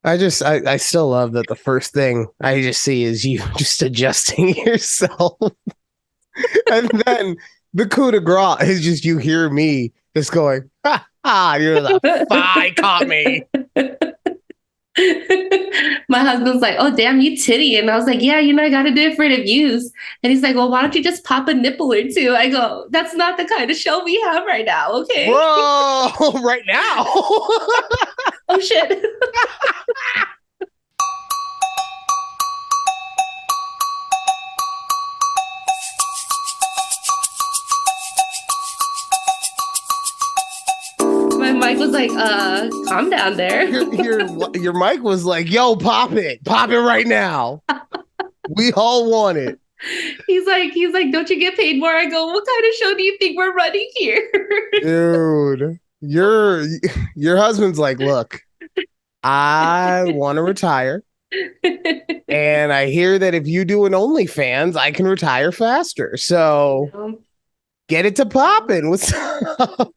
I still love that the first thing I just see is you just adjusting yourself. And then the coup de grace is just you hear me just going, ha ha, you're the fi caught me. My husband's like, oh, damn, you titty. And I was like, yeah, I got to do it for the views. And he's like, well, why don't you just pop a nipple or two? I go, that's not the kind of show we have right now. Okay. Bro, right now. Oh, shit. My mic was like, calm down there. Your mic was like, yo, pop it right now. We all want it. He's like, don't you get paid more? I go, what kind of show do you think we're running here? Dude, your husband's like, look, I want to retire. And I hear that if you do an OnlyFans, I can retire faster. So get it to popping. What's up?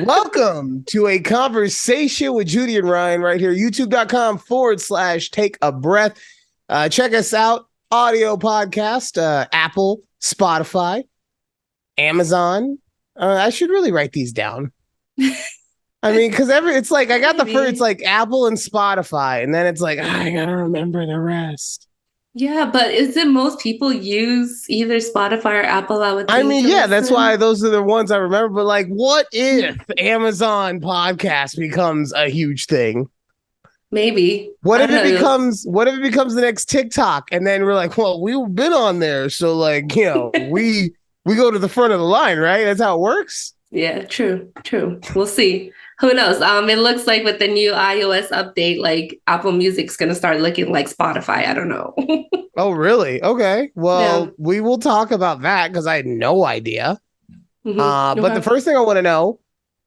Welcome to a conversation with Judy and Ryan right here. YouTube.com/take a breath. Check us out. Audio podcast, Apple, Spotify, Amazon. I should really write these down. I mean, because it's like I got the first, it's like Apple and Spotify, and then it's like I gotta remember the rest. Yeah, but isn't most people use either Spotify or Apple? I would think. I mean, yeah, that's why those are the ones I remember. But like, what if Amazon podcast becomes a huge thing? Maybe. What if it becomes the next TikTok? And then we're like, well, we've been on there. So like, we go to the front of the line, right? That's how it works. Yeah, true. We'll see. Who knows? It looks like with the new iOS update, like Apple Music's gonna start looking like Spotify. I don't know. Oh, really? Okay. Well, we will talk about that because I had no idea. Mm-hmm. But the first thing I want to know,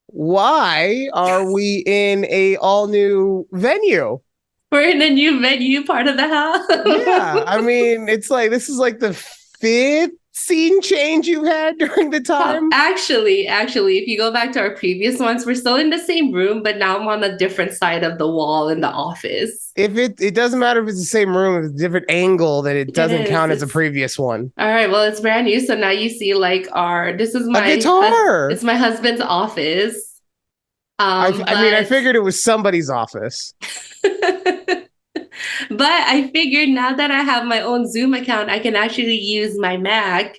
why are we in a all new venue? We're in a new venue part of the house. Yeah. I mean, it's like this is like the fifth scene change you've had during the time. Actually, if you go back to our previous ones, we're still in the same room, but now I'm on a different side of the wall in the office. If it doesn't matter if it's the same room, if it's a different angle, then it doesn't count as a previous one. All right, well, it's brand new, so now you see like this is my guitar. It's my husband's office. I mean, I figured it was somebody's office. But I figured now that I have my own Zoom account, I can actually use my Mac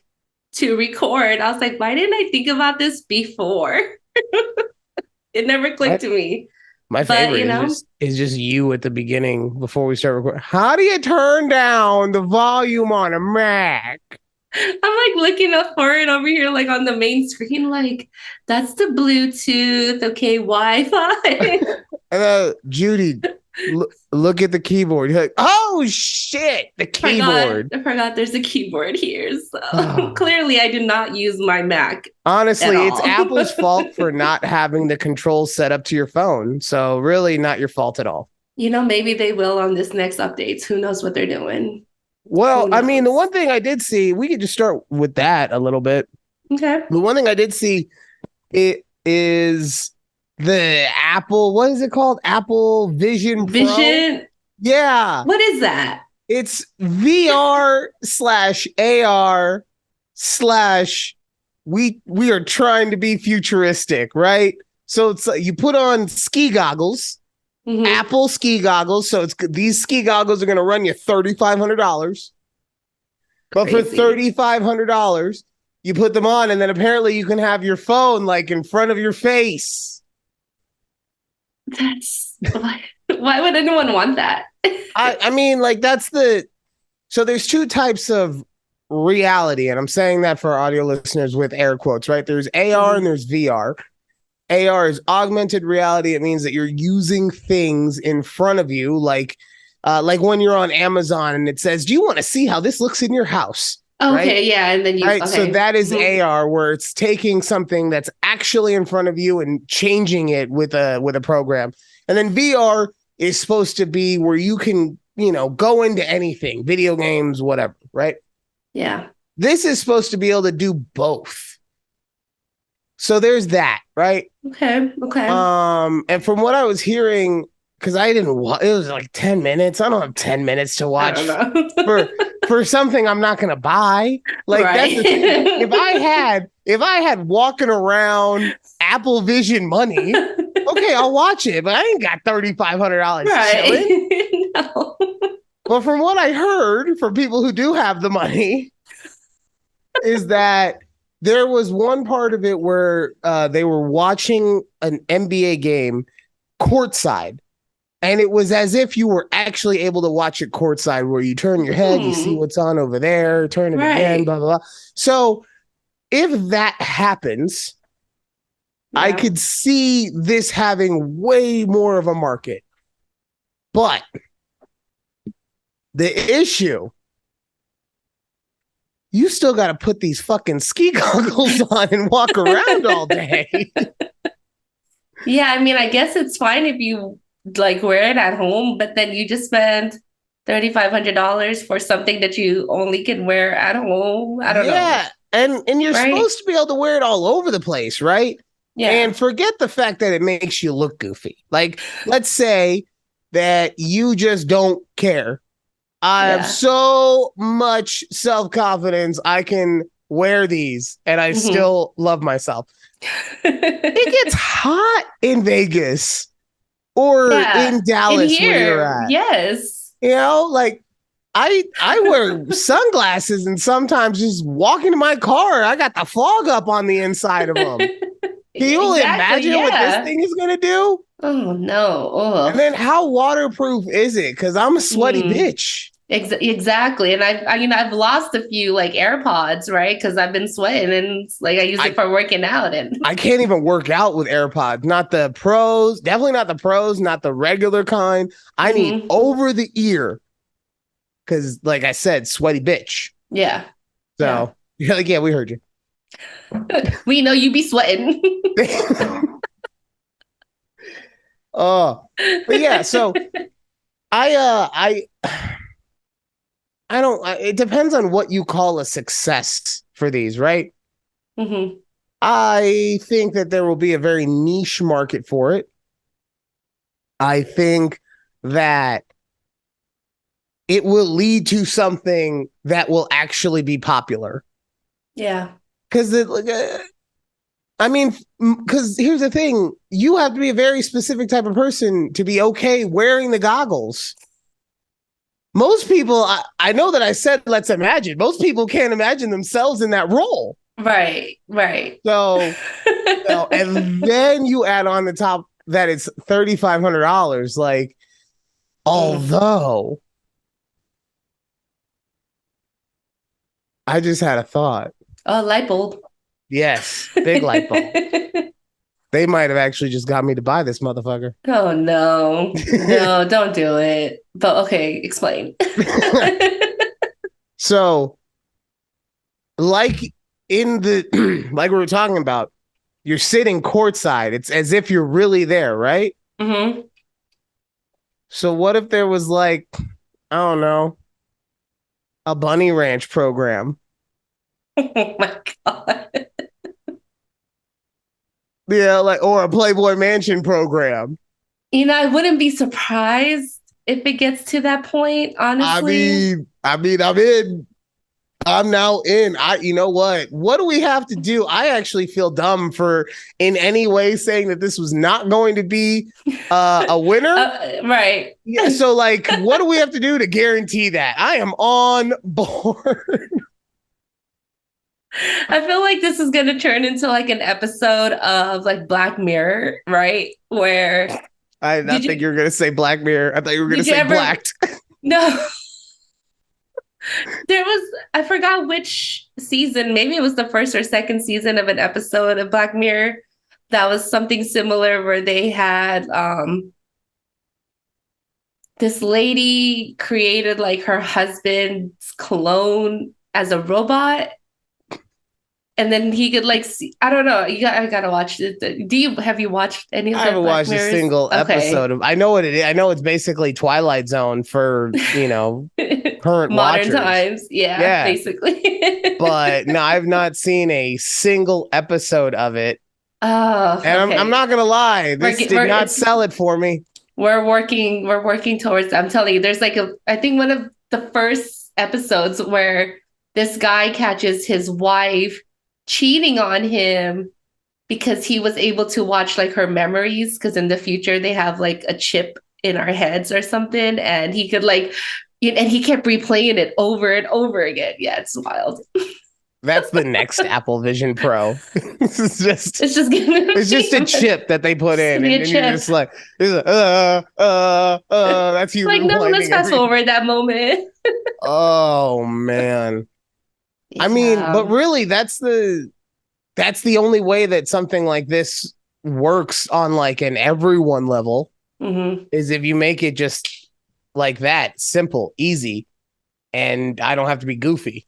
to record. I was like, why didn't I think about this before? It never clicked to me. My favorite is just you at the beginning before we start recording. How do you turn down the volume on a Mac? I'm like looking up for it over here, like on the main screen, like that's the Bluetooth, okay, Wi-Fi. Judy, look at the keyboard. You're like, oh shit, the keyboard. I forgot there's a keyboard here. So clearly I did not use my Mac. Honestly, it's Apple's fault for not having the controls set up to your phone. So really not your fault at all. Maybe they will on this next updates. Who knows what they're doing? Well, I mean, the one thing I did see, we could just start with that a little bit. Okay. The one thing I did see is the Apple, what is it called? Apple Vision Pro? Yeah. What is that? It's VR/AR/ we are trying to be futuristic, right? So it's like you put on ski goggles. Mm-hmm. Apple ski goggles. So these ski goggles are going to run you $3,500. But for $3,500, you put them on, and then apparently you can have your phone like in front of your face. That's why would anyone want that? I mean, like so there's two types of reality, and I'm saying that for our audio listeners with air quotes, right? There's AR and there's VR. AR is augmented reality. It means that you're using things in front of you, like when you're on Amazon and it says, do you want to see how this looks in your house? Okay, right? Yeah. And then so that is AR, where it's taking something that's actually in front of you and changing it with a program. And then VR is supposed to be where you can, go into anything, video games, whatever, right? Yeah. This is supposed to be able to do both. So there's that, right? Okay. And from what I was hearing, because I didn't watch. It was like 10 minutes. I don't have 10 minutes to I watch don't know. for something I'm not gonna buy. Like that's Right. the thing. If I had walking around Apple Vision money, okay, I'll watch it. But I ain't got $3,500 chilling. Right. No. But from what I heard from people who do have the money, is that there was one part of it where they were watching an NBA game courtside. And it was as if you were actually able to watch it courtside, where you turn your head, you see what's on over there, turn it again, blah, blah, blah. So if that happens, I could see this having way more of a market. But the issue, you still got to put these fucking ski goggles on and walk around all day. Yeah, I mean, I guess it's fine if you like wear it at home, but then you just spend $3,500 for something that you only can wear at home. I don't know. Yeah, and you're Right? supposed to be able to wear it all over the place, right? Yeah. And forget the fact that it makes you look goofy. Like, let's say that you just don't care. I have so much self-confidence, I can wear these and I still love myself. It gets hot in Vegas or in Dallas in where here. you're at. Yes. You know, like I wear sunglasses and sometimes just walk into my car, I got the fog up on the inside of them. Can you only imagine what this thing is going to do? Oh, no. Oh. And then how waterproof is it? Because I'm a sweaty bitch. Exactly. And I've lost a few like AirPods, right? Because I've been sweating and like I use it for working out. And I can't even work out with AirPods. Not the pros, definitely not the pros, not the regular kind. I need over the ear. Because like I said, sweaty bitch. Yeah. So yeah, we heard you. We know you be sweating. But yeah, so I don't, it depends on what you call a success for these, right? I think that there will be a very niche market for it. I think that it will lead to something that will actually be popular. Yeah. Because because here's the thing, you have to be a very specific type of person to be okay wearing the goggles. Most people, I know that I said, let's imagine. Most people can't imagine themselves in that role. Right. So, and then you add on the top that it's $3,500. Like, although I just had a thought. Oh, light bulb. Yes, big light bulb. They might have actually just got me to buy this motherfucker. Oh, no. No, don't do it. But okay, explain. So, like in the, like we were talking about, you're sitting courtside. It's as if you're really there, right? So what if there was like, I don't know, a bunny ranch program? Oh my God. Yeah, like, or a Playboy Mansion program. You know, I wouldn't be surprised if it gets to that point, honestly. I'm in. I'm now in. You know what? What do we have to do? I actually feel dumb for in any way saying that this was not going to be a winner. Right. Yeah. So, like, what do we have to do to guarantee that? I am on board. I feel like this is going to turn into like an episode of like Black Mirror, right? Where I think you were going to say Black Mirror. I thought you were going to say Blacked. No. There was, I forgot which season, maybe it was the first or second season of an episode of Black Mirror that was something similar where they had this lady created like her husband's clone as a robot. And then he could like see, I don't know. I gotta watch it. Have you watched any of the I haven't watched Mirrors? a single episode of. I know what it is. I know it's basically Twilight Zone for current modern watchers. times. Yeah, basically. But no, I've not seen a single episode of it. Oh, and I'm not gonna lie, this did not sell it for me. we're working towards that. I'm telling you, there's like I think one of the first episodes where this guy catches his wife cheating on him because he was able to watch like her memories because in the future they have like a chip in our heads or something, and he could like and he kept replaying it over and over again. Yeah, it's wild. That's the next Apple Vision Pro. It's just It's just a chip that they put in, and then you're just like, that's you like, no, let's rewinding fast forward that moment. Oh man. I mean, Yeah. but really that's the only way that something like this works on like an everyone level is if you make it just like that, simple, easy, and I don't have to be goofy.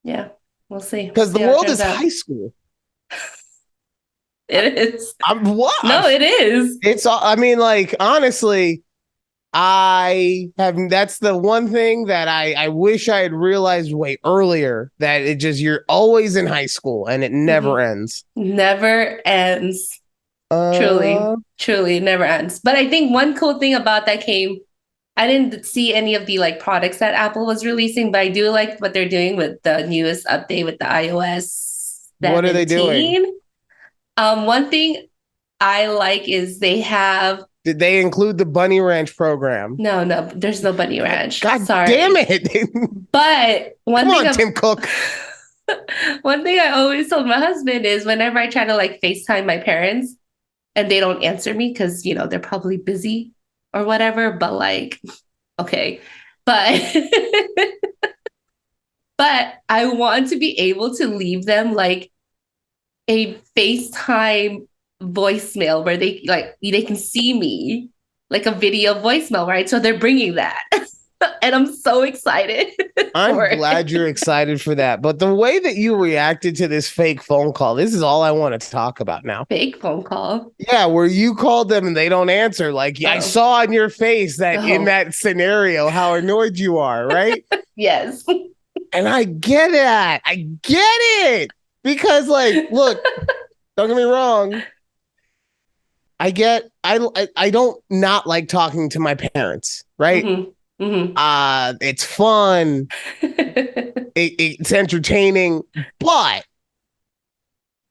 Yeah, we'll see. Because the See how it world turns is out. high school. It is. I'm what? No, it is. It's I mean, like, honestly, that's the one thing that I wish I had realized way earlier, that it just, you're always in high school and it never ends. Never ends. Truly, truly never ends. But I think one cool thing about that came, I didn't see any of the like products that Apple was releasing, but I do like what they're doing with the newest update with the iOS 17. What are they doing? One thing I like is they have. Did they include the Bunny Ranch program? No, there's no Bunny Ranch. God Sorry. damn it. But come on, Tim Cook. One thing I always told my husband is whenever I try to like FaceTime my parents and they don't answer me because, they're probably busy or whatever, but like, okay. But but I want to be able to leave them like a FaceTime voicemail where they can see me, like a video voicemail, right? So they're bringing that. And I'm so excited. I'm glad you're excited for that. But the way that you reacted to this fake phone call, this is all I want to talk about now. Fake phone call? Yeah, where you called them and they don't answer. Like, I saw on your face that in that scenario how annoyed you are, right? Yes. And I get it. I get it. Because, like, look, don't get me wrong. I don't not like talking to my parents, right? It's fun. It's entertaining, but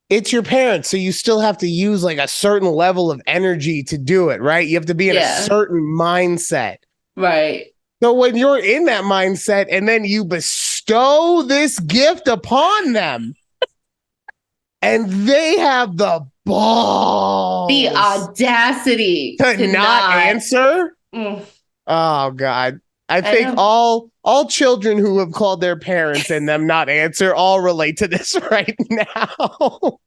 it's your parents, so you still have to use like a certain level of energy to do it, right? You have to be in a certain mindset. Right. So when you're in that mindset and then you bestow this gift upon them and they have the balls, the audacity to not answer. Oh God. I think all children who have called their parents and them not answer all relate to this right now.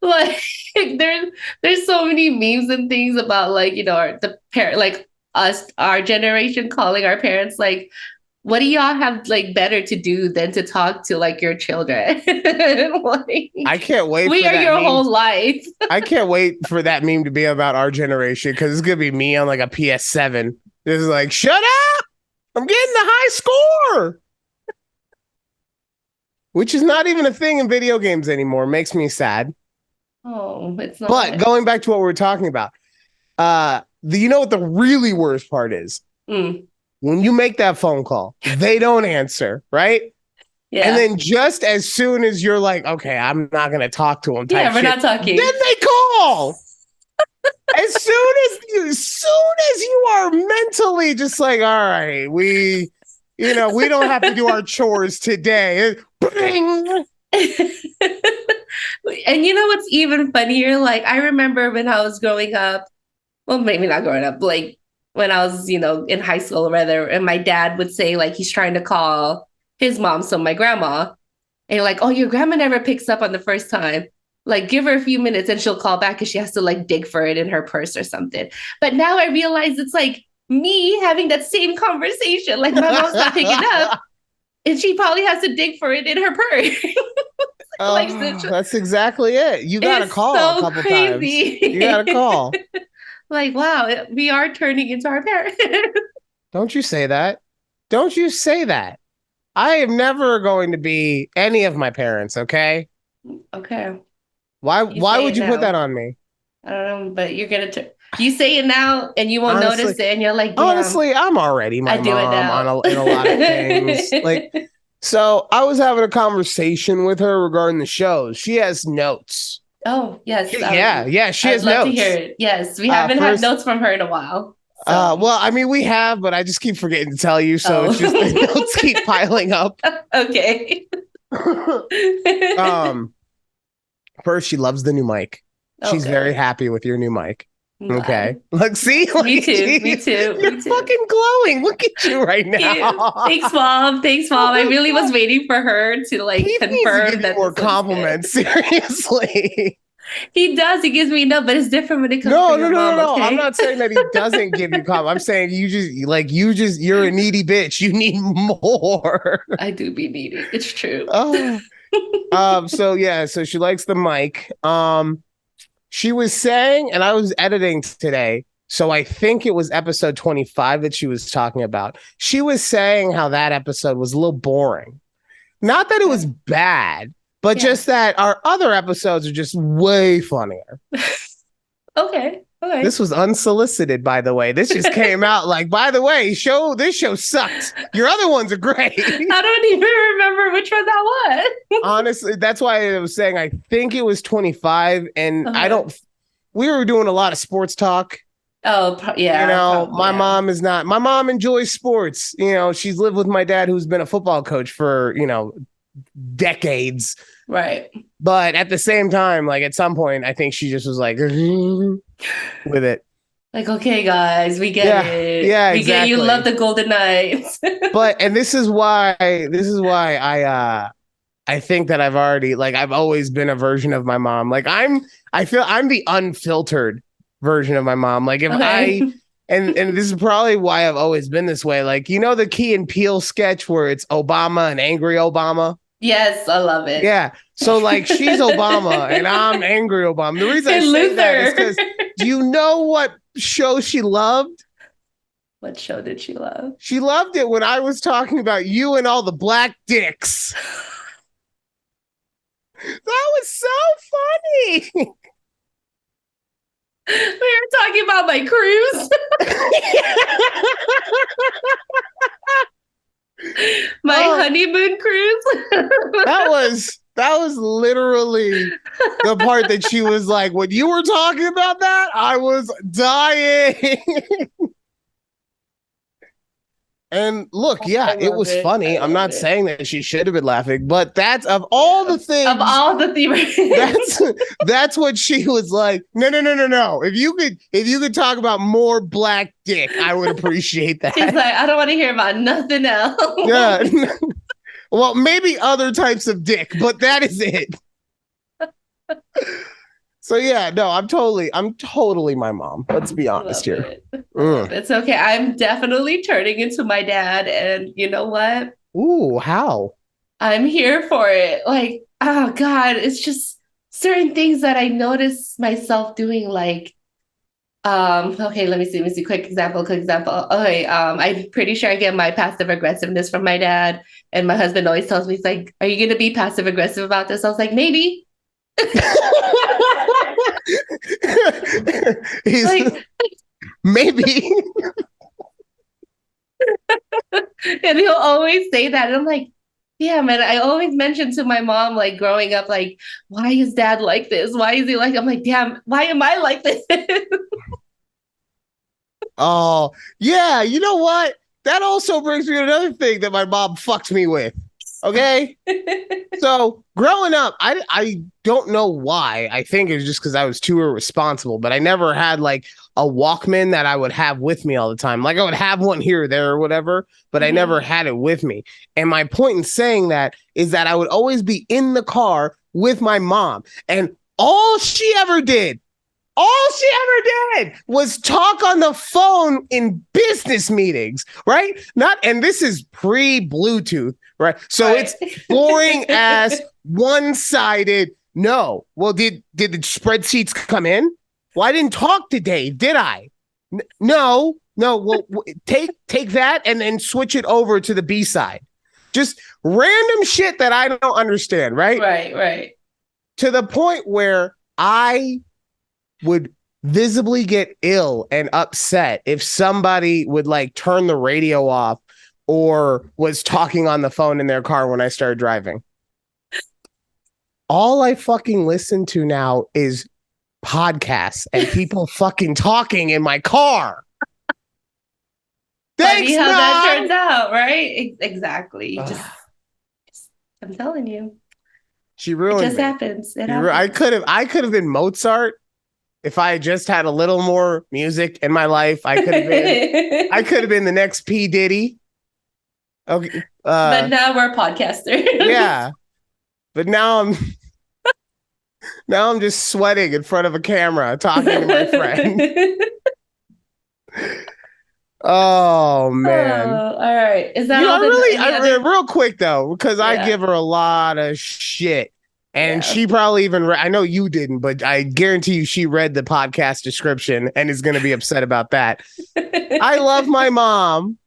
Like there's so many memes and things about like, the parent, like our generation calling our parents like, what do y'all have like better to do than to talk to like your children? Like, I can't wait. We for are that your meme. whole life. I can't wait for that meme to be about our generation, because it's gonna be me on like a PS7. It's like, shut up! I'm getting the high score, which is not even a thing in video games anymore. Makes me sad. Oh, it's not. But going back to what we were talking about, you know what the really worst part is? When you make that phone call, they don't answer, right? Yeah. And then just as soon as you're like, okay, I'm not going to talk to them. Yeah, we're not talking. Then they call. as soon as you are mentally just like, all right, we don't have to do our chores today. Bing. And you know what's even funnier? Like, I remember when I was growing up, well, maybe not growing up, like when I was, in high school or rather, and my dad would say like he's trying to call his mom, so my grandma, and like, oh, your grandma never picks up on the first time. Like, give her a few minutes and she'll call back because she has to like dig for it in her purse or something. But now I realize it's like me having that same conversation. Like, my mom's not picking up and she probably has to dig for it in her purse. That's exactly it. You got to call a couple times. You got to call. Like, wow, we are turning into our parents. Don't you say that. Don't you say that. I am never going to be any of my parents, okay? Okay. Why would you put that on me? I don't know, but you're going to You say it now and you won't Honestly, notice it, and you're like, damn, honestly, I'm already my I do it mom now. in a lot of things. Like, so I was having a conversation with her regarding the shows. She has notes. Oh, yes. She I'd has love to hear notes. it. Yes, we haven't had First, notes from her in a while. So, well, I mean, we have, but I just keep forgetting to tell you, so oh. it's just the notes keep piling up. Okay. um, First, she loves the new mic. She's Okay. very happy with your new mic. I'm Okay. glad. Look, see? Yes, Look me at too. you. Me too. You're Me too. fucking glowing. Look at you right Cute. now. Thanks, Mom. Thanks, Oh Mom. I my really was God. waiting for her to like Keith needs to give confirm you that more this looks good. compliments. Seriously. He does. He gives me no, but it's different when it comes No, from no, your no, no, mom. no. I'm Okay. not saying that he doesn't give you compliments. I'm saying you're a needy bitch. You need more. I do be needy. It's true. Oh. So yeah, so she likes the mic. She was saying, and I was editing today, so I think it was episode 25 that she was talking about. She was saying how that episode was a little boring. Not that it was bad, but Yeah. just that our other episodes are just way funnier. Okay. Okay. This was unsolicited, by the way. This just came out like, by the way, this show sucked. Your other ones are great. I don't even remember which one that was. Honestly, that's why I was saying I think it was 25, and Okay. we were doing a lot of sports talk. Oh, yeah. You know, Probably, yeah. my mom enjoys sports. You know, she's lived with my dad, who's been a football coach for, decades. Right. But at the same time, like at some point, I think she just was like with it. Like, okay, guys, we get it. Yeah, We get you exactly. love the Golden Knights. And this is why I think that I've always been a version of my mom. Like I feel I'm the unfiltered version of my mom. Like if Okay. and this is probably why I've always been this way. Like, the Key and Peele sketch where it's Obama and angry Obama. Yes, I love it. Yeah. So like she's Obama and I'm angry Obama. The reason I say that is because do you know what show she loved? What show did she love? She loved it when I was talking about you and all the black dicks. That was so funny. We were talking about my cruise. My honeymoon cruise. that was literally the part that she was like, when you were talking about that, I was dying. And look, yeah, it was funny. I'm not saying that she should have been laughing, but that's of all the things. Of all the things. that's what she was like. No. If you could talk about more black dick, I would appreciate that. She's like, I don't want to hear about nothing else. Yeah. Well, maybe other types of dick, but that is it. So yeah, no, I'm totally my mom. Let's be honest here. It's okay. I'm definitely turning into my dad, and you know what? Ooh, how? I'm here for it. Like, oh God, it's just certain things that I notice myself doing, like, okay, let me see. Quick example. Okay, I'm pretty sure I get my passive aggressiveness from my dad, and my husband always tells me, he's like, are you gonna be passive aggressive about this? I was like, maybe. He's like, maybe. And he'll always say that. And I'm like, yeah, man, I always mention to my mom, like growing up, like, why is dad like this? Why is he like, I'm like, damn, why am I like this? Oh, yeah. You know what? That also brings me to another thing that my mom fucked me with. Okay. So growing up, I don't know why. I think it was just because I was too irresponsible, but I never had like a Walkman that I would have with me all the time. Like I would have one here or there or whatever, but I never had it with me. And my point in saying that is that I would always be in the car with my mom. And all she ever did was talk on the phone in business meetings, right? And this is pre-Bluetooth, right? So It's boring as one-sided. No. Well, did the spreadsheets come in? Well, I didn't talk today, did I? No. Well, take that and then switch it over to the B side. Just random shit that I don't understand, right? Right. To the point where I would visibly get ill and upset if somebody would like turn the radio off or was talking on the phone in their car when I started driving. All I fucking listen to now is podcasts and people fucking talking in my car. Thanks, Funny how Mom! that turns out, right? Exactly. I'm telling you. She ruined it just me. happens. I could have been Mozart if I had just had a little more music in my life. I could have been the next P. Diddy. Okay. But now we're podcasters. Yeah. But now I'm just sweating in front of a camera talking to my friend. Oh man. All right. Is that all real quick though, because I give her a lot of shit. And she probably even I know you didn't, but I guarantee you she read the podcast description and is going to be upset about that. I love my mom.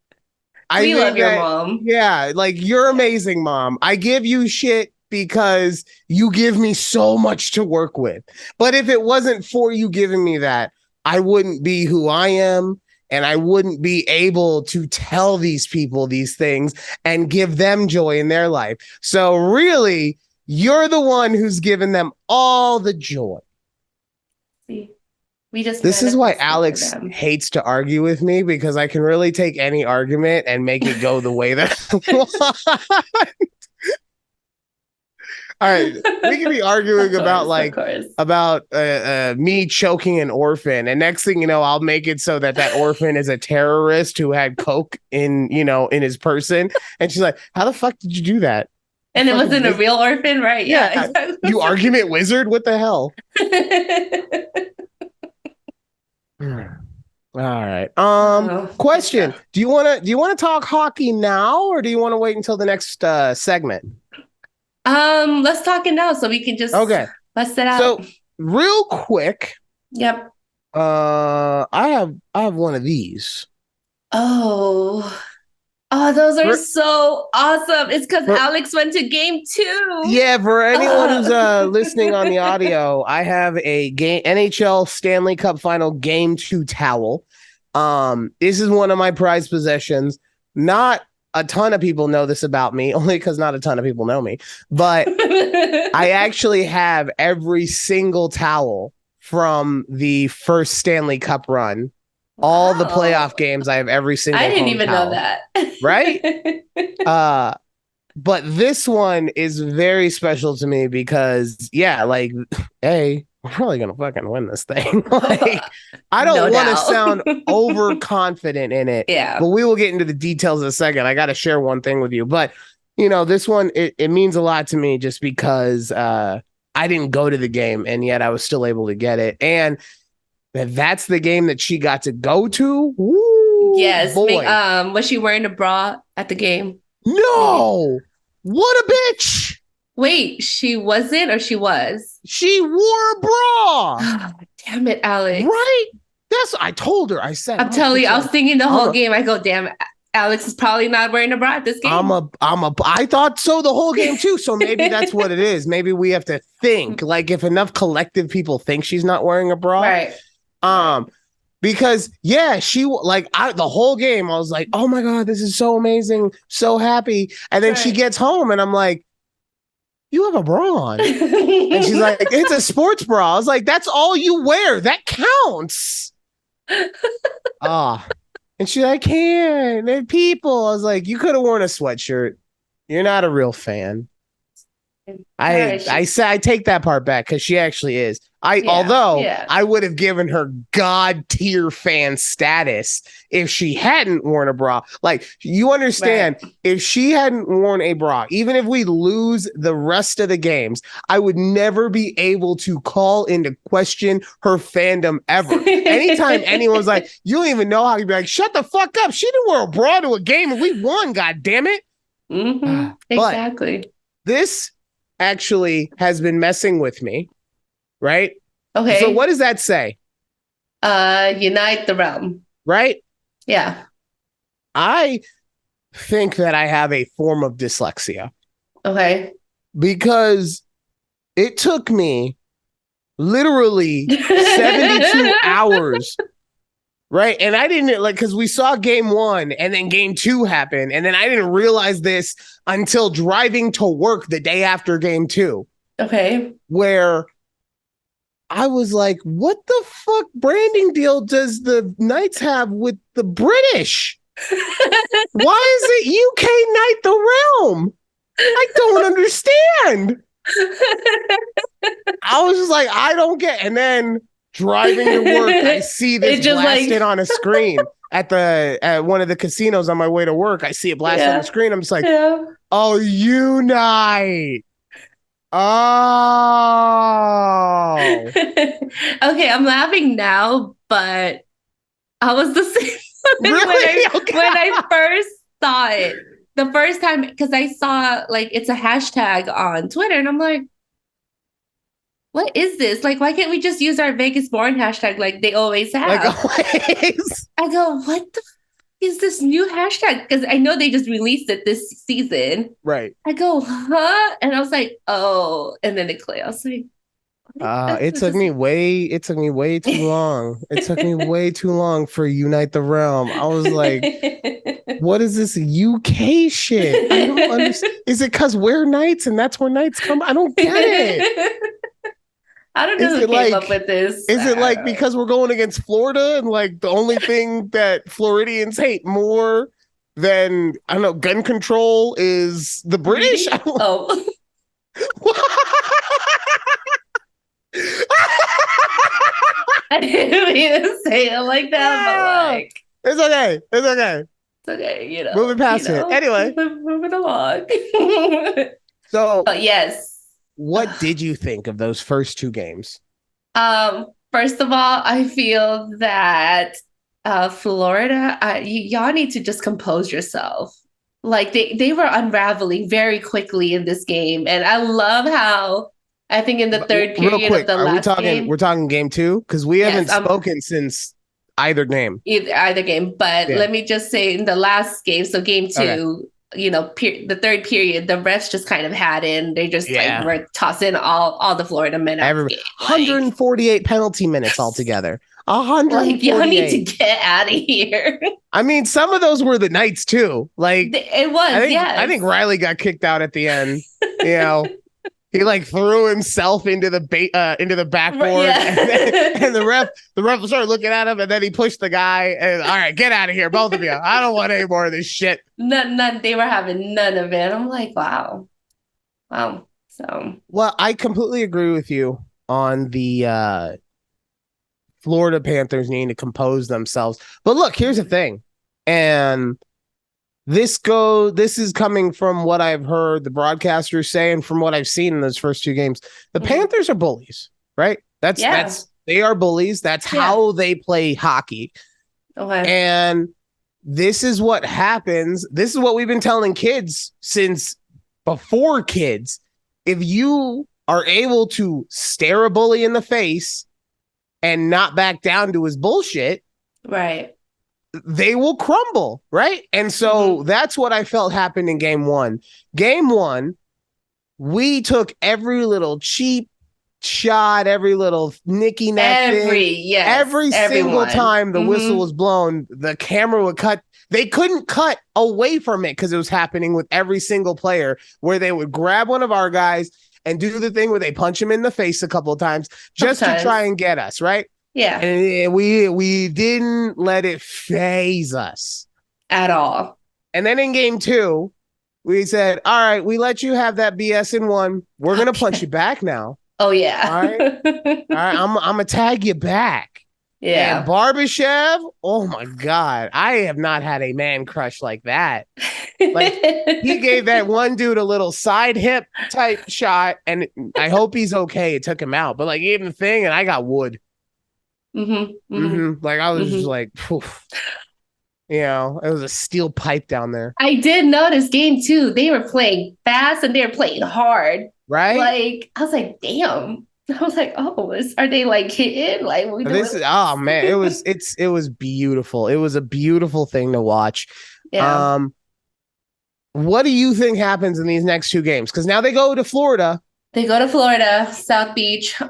We love your mom. Yeah, like you're amazing, Mom. I give you shit because you give me so much to work with. But if it wasn't for you giving me that, I wouldn't be who I am. And I wouldn't be able to tell these people these things and give them joy in their life. So really, you're the one who's given them all the joy. See, this is why Alex hates to argue with me, because I can really take any argument and make it go the way that I want. All right, we can be arguing about me choking an orphan, and next thing you know, I'll make it so that orphan is a terrorist who had coke in his person, and she's like, "How the fuck did you do that?" And it wasn't a real orphan, right? Yeah, exactly. You argument wizard, what the hell? All right. Question: Do you want to talk hockey now, or do you want to wait until the next segment? Let's talk it now so we can just bust it out. So real quick. Yep. I have one of these. Oh, those are so awesome. It's because Alex went to game 2. Yeah, for anyone who's listening on the audio, I have a NHL Stanley Cup Final Game 2 towel. This is one of my prized possessions. Not a ton of people know this about me, only because not a ton of people know me. But I actually have every single towel from the first Stanley Cup run. Wow. All the playoff games, I have every single. I didn't even know that. Right? But this one is very special to me because, like, hey, we're probably gonna fucking win this thing. Like, I don't want to sound overconfident in it. Yeah. But we will get into the details in a second. I got to share one thing with you. But, this one, it means a lot to me just because I didn't go to the game and yet I was still able to get it. And that's the game that she got to go to. Woo, yes. Boy. Was she wearing a bra at the game? No. What a bitch. Wait, she wasn't or she was? She wore a bra. Damn it, Alex. Right? I told her. I said. I'm telling you, I was thinking the whole game. I go, damn, Alex is probably not wearing a bra at this game. I thought so the whole game too. So maybe that's what it is. Maybe we have to think, like, if enough collective people think she's not wearing a bra. Right. Because she the whole game, I was like, oh my God, this is so amazing. So happy. And then she gets home and I'm like, you have a bra on. And she's like, it's a sports bra. I was like, that's all you wear. That counts. And she's like, and people. I was like, you could have worn a sweatshirt. You're not a real fan. I take that part back because she actually is. I would have given her God tier fan status if she hadn't worn a bra. Like, you understand, if she hadn't worn a bra, even if we lose the rest of the games, I would never be able to call into question her fandom ever. Anytime anyone's like, you don't even know how, you'd be like, shut the fuck up. She didn't wear a bra to a game and we won, God damn it. Mm-hmm. Exactly. This actually has been messing with me. Right? Okay. So what does that say? Unite the realm. Right? Yeah. I think that I have a form of dyslexia. Okay. Because it took me literally 72 hours. Right. And I didn't because we saw game 1 and then game 2 happen. And then I didn't realize this until driving to work the day after game 2. Okay. Where I was like, what the fuck branding deal does the Knights have with the British? Why is it UK Knight the Realm? I don't understand. I was just like, I don't get. And then driving to work, I see this blasted on a screen at one of the casinos on my way to work. I see it blasted on the screen. I'm just like, oh, Unite. Oh. Okay, I'm laughing now, but I was the same really? when I first saw it. The first time, because I saw like it's a hashtag on Twitter, and I'm like, what is this? Like, why can't we just use our Vegas born hashtag like they always have? Like always. I go, what the is this new hashtag? Because I know they just released it this season. Right. I go, huh? And I was like, oh. And then it clicked. I was like, it took me way too long. It took me way too long for Unite the Realm. I was like, what is this UK shit? I don't understand. Is it because we're Knights and that's where Knights come? I don't get it. I don't know who came up with this. Is it like because we're going against Florida and like the only thing that Floridians hate more than, I don't know, gun control is the British? Oh. I didn't mean to say it like that, but like it's okay. It's okay. It's okay, you know. Moving past it. Anyway. Moving along. So yes. What did you think of those first 2 games? First of all, I feel that Florida, y'all need to just compose yourself. Like they were unraveling very quickly in this game. And I love how I think in the third period of the last game. We're talking game 2? Because we haven't spoken since either game. Either game. But let me just say in the last game, so game 2, you know, the third period, the refs just kind of had in. They just like were tossing all the Florida men out. 148 penalty minutes altogether. 148. Like, y'all need to get out of here. I mean, some of those were the Knights too. Like it was. I think Riley got kicked out at the end. You know, he like threw himself into the backboard, and the ref started looking at him, and then he pushed the guy. And all right, get out of here, both of you. I don't want any more of this shit. None. They were having none of it. I'm like, wow. So, well, I completely agree with you on the Florida Panthers needing to compose themselves. But look, here's the thing, and this is coming from what I've heard the broadcasters say and from what I've seen in those first 2 games. The Panthers are bullies, right? They are bullies. That's how they play hockey. Okay. And this is what happens. This is what we've been telling kids since before kids. If you are able to stare a bully in the face and not back down to his bullshit, right, they will crumble, right? And so that's what I felt happened in game 1. Game 1, we took every little cheap shot, every little nicky neck thing. Every single time the whistle was blown, the camera would cut. They couldn't cut away from it because it was happening with every single player, where they would grab one of our guys and do the thing where they punch him in the face a couple of times just to try and get us, right? Yeah. And we didn't let it phase us at all. And then in game 2, we said, all right, we let you have that BS in 1. We're going to punch you back now. Oh, yeah. All right. I'm going to tag you back. Yeah. And Barbashev, oh my God. I have not had a man crush like that. Like, he gave that one dude a little side hip type shot, and I hope he's okay. It took him out. But like, he gave him the thing, and I got wood. Like, I was just like, poof. You know, it was a steel pipe down there. I did notice game 2, they were playing fast and they were playing hard. Right? Like, I was like, damn. I was like, oh, are they like hitting? Like, oh man, it was beautiful. It was a beautiful thing to watch. Yeah. What do you think happens in these next 2 games? Because now they go to Florida. South Beach.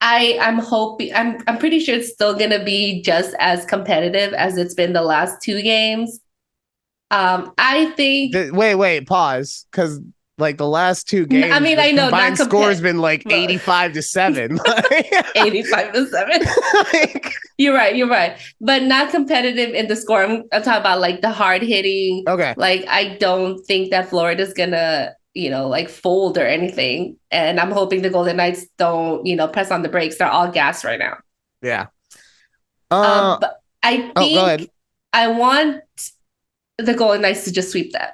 I'm hoping I'm pretty sure it's still gonna be just as competitive as it's been the last two games. I think Wait, pause. Because like the last two I games, mean the I know not combined score has competitive. been like 85-7. 85-7. Like, You're right. You're right. But not competitive in the score. I'm talking about like the hard hitting. okay. Like, I don't think that Florida's gonna, like fold or anything. And I'm hoping the Golden Knights don't, press on the brakes. They're all gas right now. Yeah. But I Go ahead. think I want the Golden Knights to just sweep that.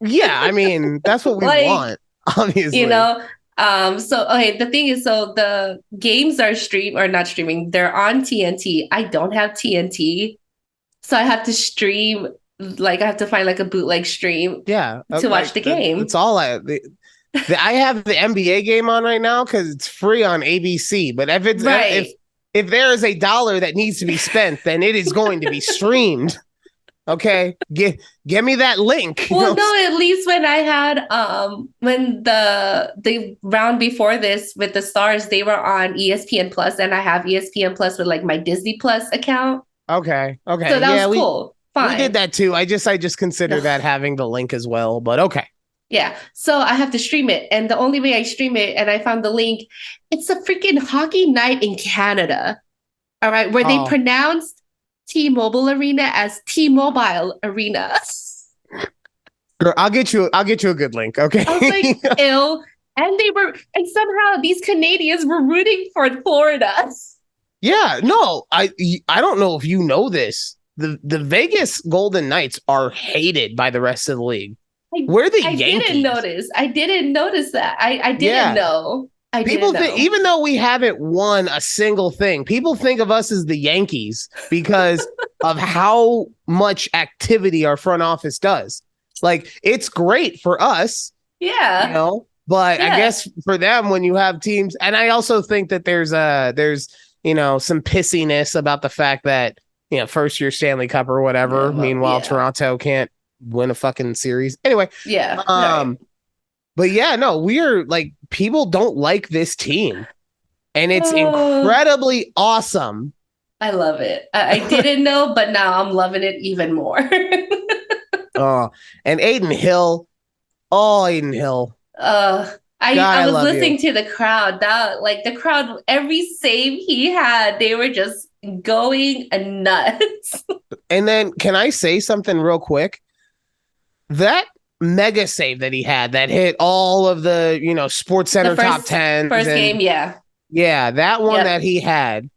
Yeah, I mean, that's what we want, obviously. So okay, the thing is, so the games are not streaming, they're on TNT. I don't have TNT, so I have to stream, like I have to find like a bootleg stream to watch the game. That's all I have the NBA game on right now because it's free on ABC. But if it's if there is $1 that needs to be spent, then it is going to be streamed. Okay, give me that link. Well, no, at least when I had when the round before this with the Stars, they were on ESPN Plus, and I have ESPN Plus with like my Disney Plus account. Okay. So that was cool. Fine. We did that too. I just consider that having the link as well, but okay. Yeah. So I have to stream it. And the only way I stream it, and I found the link, it's a freaking hockey night in Canada. All right. Where they pronounced T-Mobile Arena as T-Mobile Arena. Girl, I'll get you a good link. Okay. I was like, ill. And somehow these Canadians were rooting for Florida. Yeah, no, I don't know if you know this. The Vegas Golden Knights are hated by the rest of the league. We're the Yankees. I didn't notice that. I didn't know. People think, even though we haven't won a single thing, people think of us as the Yankees because of how much activity our front office does. Like, it's great for us. Yeah. But I guess for them, when you have teams, and I also think that there's some pissiness about the fact that, first year Stanley Cup or whatever. Yeah, meanwhile, Toronto can't win a fucking series. Anyway. Yeah. But yeah, no, we're like, people don't like this team. And it's incredibly awesome. I love it. I didn't know, but now I'm loving it even more. And Aiden Hill. Oh, Aiden Hill. I was listening to the crowd. The crowd, every save he had, they were just going nuts. And then, can I say something real quick? That mega save that he had that hit all of the Sports Center top 10 game, that one that he had,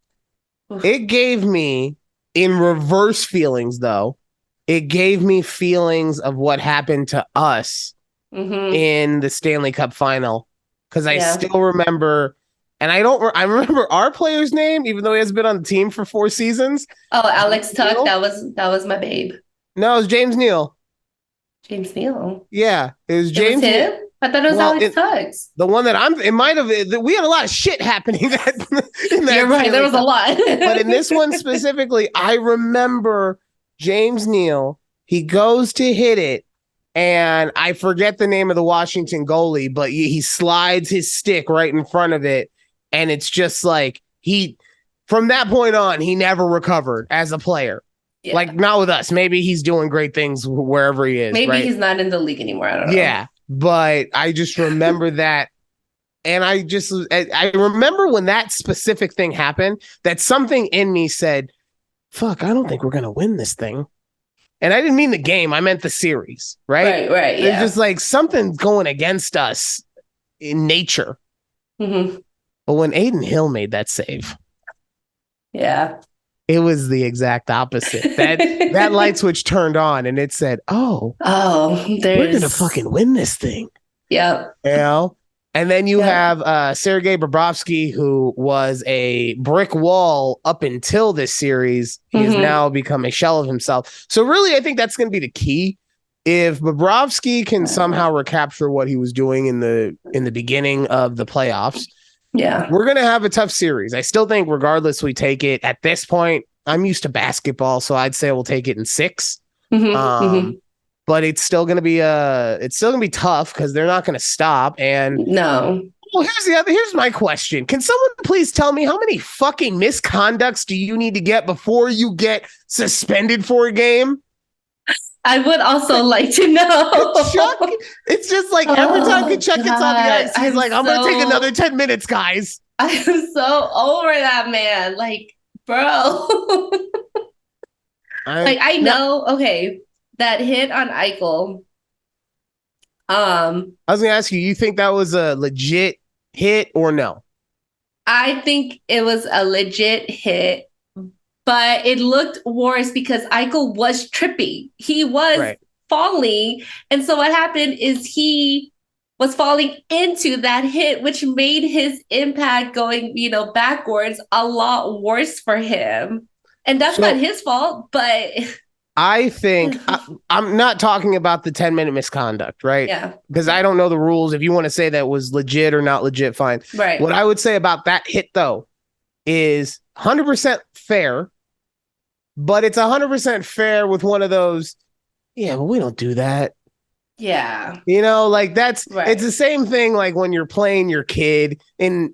it gave me, in reverse feelings though, it gave me feelings of what happened to us in the Stanley Cup final, because I still remember, and I remember our player's name, even though he hasn't been on the team for 4 seasons. Alex Tuck. That was my babe. No, it was James Neal. James Neal. Yeah, it was James. It was him? I thought it was Alex Tuggs. The one that it might have. We had a lot of shit happening. In that You're right. There was a lot. But in this one specifically, I remember James Neal. He goes to hit it, and I forget the name of the Washington goalie, but he slides his stick right in front of it, and it's just like from that point on, he never recovered as a player. Yeah. Like, not with us. Maybe he's doing great things wherever he is. Maybe he's not in the league anymore. I don't know. Yeah, but I just remember that. And I remember when that specific thing happened, that something in me said, fuck, I don't think we're going to win this thing. And I didn't mean the game. I meant the series, right? Right, yeah. It's just like something's going against us in nature. Mm-hmm. But when Aiden Hill made that save. Yeah. It was the exact opposite. That light switch turned on and it said, we're going to fucking win this thing. Yeah. And then you have Sergei Bobrovsky, who was a brick wall up until this series. He has now become a shell of himself. So really, I think that's going to be the key. If Bobrovsky can somehow recapture what he was doing in the beginning of the playoffs, we're going to have a tough series. I still think regardless we take it at this point, I'm used to basketball, so I'd say we'll take it in 6. But it's still going to be tough because they're not going to stop. And Well, here's my question. Can someone please tell me how many fucking misconducts do you need to get before you get suspended for a game? I would also like to know. Chuck, it's just like every time Kachuk gets on the ice, he's like, I'm going to take another 10 minutes, guys. I'm so over that man. Like, bro. I know, okay, that hit on Eichel. I was going to ask you, you think that was a legit hit or no? I think it was a legit hit. But it looked worse because Eichel was trippy. He was falling. And so what happened is he was falling into that hit, which made his impact going, backwards a lot worse for him. And that's not his fault, but I think I'm not talking about the 10-minute misconduct, right? Yeah. Because I don't know the rules. If you want to say that was legit or not legit, fine. Right. What I would say about that hit, though, is 100% fair, but it's 100% fair with one of those, yeah, but we don't do that. Yeah. It's the same thing like when you're playing your kid in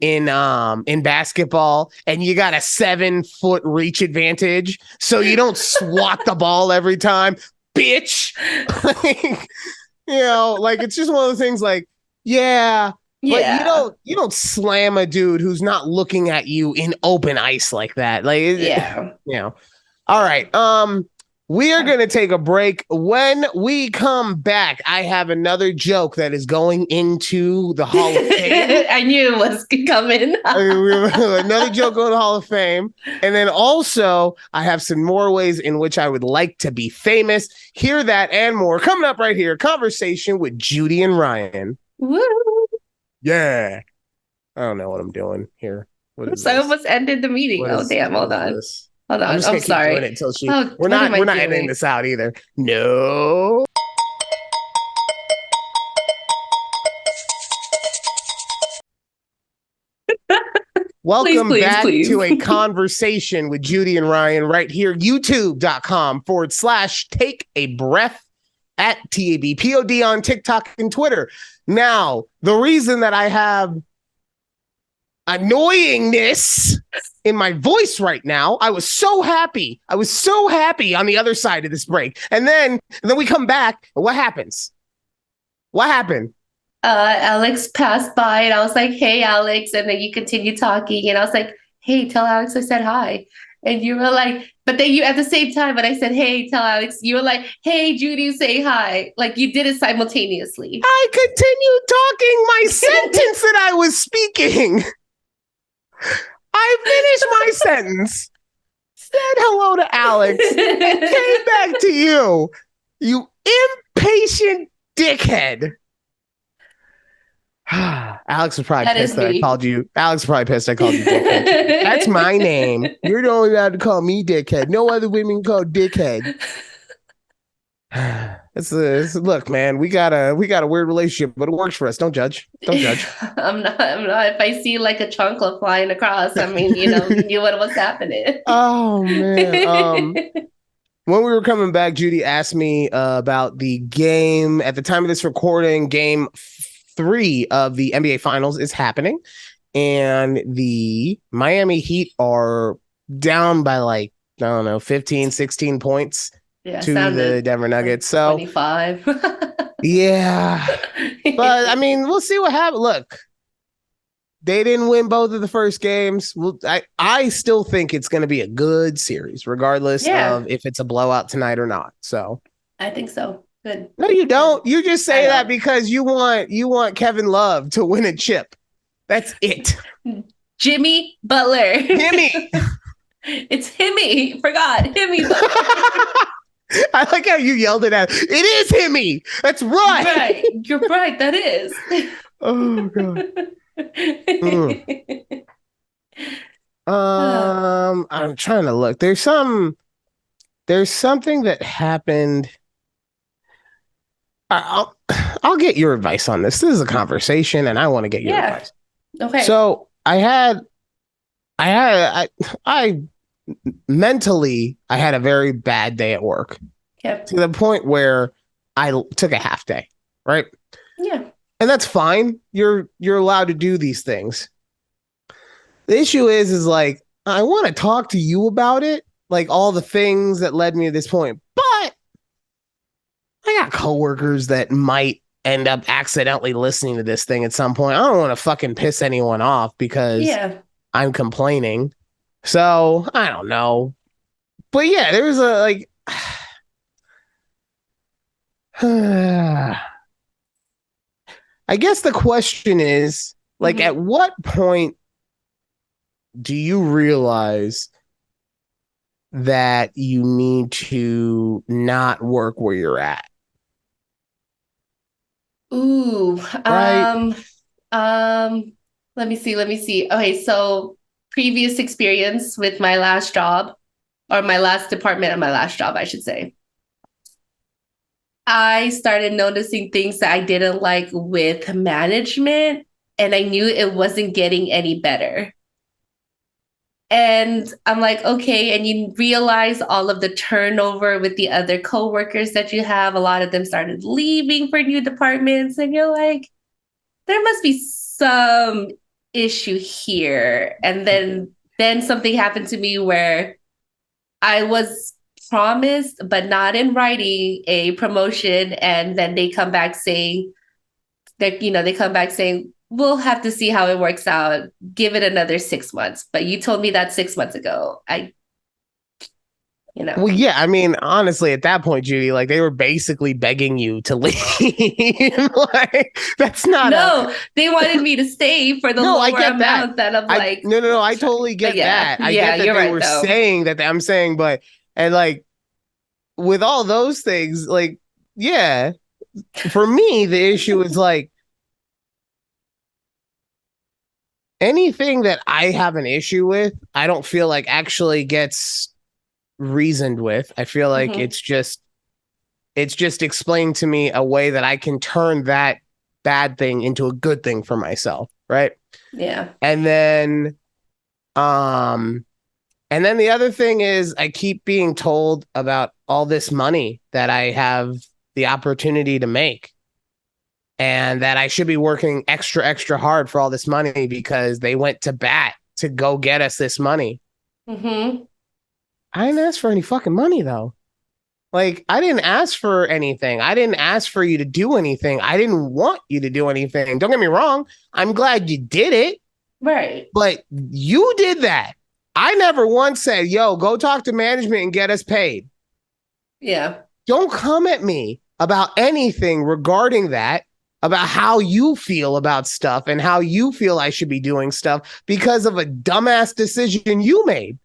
basketball and you got a 7-foot reach advantage, so you don't swat the ball every time, bitch. It's just one of those things like, yeah. But you don't slam a dude who's not looking at you in open ice like that. All right. We are going to take a break. When we come back, I have another joke that is going into the Hall of Fame. I knew it was coming. Another joke going to the Hall of Fame. And then also, I have some more ways in which I would like to be famous. Hear that and more coming up right here. Conversation with Judy and Ryan. Woo. Yeah. I don't know what I'm doing here. I almost ended the meeting. Damn. Hold on. Hold on. I'm sorry. Doing it until we're not editing this out either. No. Welcome back to a conversation with Judy and Ryan right here. YouTube.com/take a breath at takeabreathpod on TikTok and Twitter. Now, the reason that I have annoyingness in my voice right now, I was so happy on the other side of this break, and then we come back. What happens? What happened? Alex passed by and I was like, hey, Alex, and then you continue talking and I was like, hey, tell Alex I said hi. And you were like, but then you at the same time when I said, hey, tell Alex, you were like, hey, Judy, say hi. Like you did it simultaneously. I continued talking my sentence that I was speaking. I finished my sentence, said hello to Alex, and came back to you, you impatient dickhead. Alex was probably pissed that I called you. Alex was probably pissed I called you dickhead. That's my name. You're the only allowed to call me dickhead. No other women call dickhead. Look, man, we got a weird relationship, but it works for us. Don't judge. I'm not. If I see like a chocolate flying across, I mean, you knew what was happening. Oh man. When we were coming back, Judy asked me about the game. At the time of this recording, game 3 of the NBA Finals is happening, and the Miami Heat are down by like, I don't know, 15, 16 points to the Denver Nuggets. So 25. Yeah. But I mean, we'll see what happens. Look, they didn't win both of the first games. I still think it's going to be a good series, regardless of if it's a blowout tonight or not. So I think so. Good. No, you don't. You just say that because you want Kevin Love to win a chip. That's it. Jimmy Butler. Jimmy. It's Himmy. Forgot. Himmy Butler. I like how you yelled it out. It is Himmy. That's right. Right. You're right. That is. Oh God. I'm trying to look. There's something that happened. I'll get your advice on this. This is a conversation, and I want to get your advice. Okay. So I mentally had a very bad day at work. Yep. To the point where I took a half day. Right. Yeah. And that's fine. You're allowed to do these things. The issue is like, I want to talk to you about it, like all the things that led me to this point. But I got coworkers that might end up accidentally listening to this thing at some point. I don't want to fucking piss anyone off because Yeah. I'm complaining. So I don't know. But yeah, there's a like I guess the question is like Mm-hmm. at what point do you realize that you need to not work where you're at? Ooh. Right? Um, let me see. Okay, so previous experience with my last job, or my last department of my last job, I should say. I started noticing things that I didn't like with management, and I knew it wasn't getting any better. And I'm like, okay, and you realize all of the turnover with the other coworkers that you have. A lot of them started leaving for new departments, and you're like, there must be some issue here. And then something happened to me where I was promised, but not in writing, a promotion, and then they come back saying that, they come back saying, we'll have to see how it works out. Give it another 6 months. But you told me that 6 months ago. You know. Well, yeah, I mean, honestly, at that point, Judy, like they were basically begging you to leave. Like, that's not a No, they wanted me to stay for the no, I lower get that. amount that I'm I like, no, I totally but get yeah, that. I yeah, get that you're they right were though. saying that I'm saying, but and like with all those things, like, yeah, for me, the issue is like anything that I have an issue with, I don't feel like actually gets reasoned with. I feel like Mm-hmm. it's just explained to me a way that I can turn that bad thing into a good thing for myself, right? Yeah. And then um and then the other thing is I keep being told about all this money that I have the opportunity to make and that I should be working extra hard for all this money because they went to bat to go get us this money. Mm-hmm. I didn't ask for any fucking money though. Like, I didn't ask for anything. I didn't ask for you to do anything. I didn't want you to do anything. Don't get me wrong. I'm glad you did it, Right. but you did that. I never once said, yo, go talk to management and get us paid. Yeah. Don't come at me about anything regarding that, about how you feel about stuff and how you feel I should be doing stuff because of a dumbass decision you made.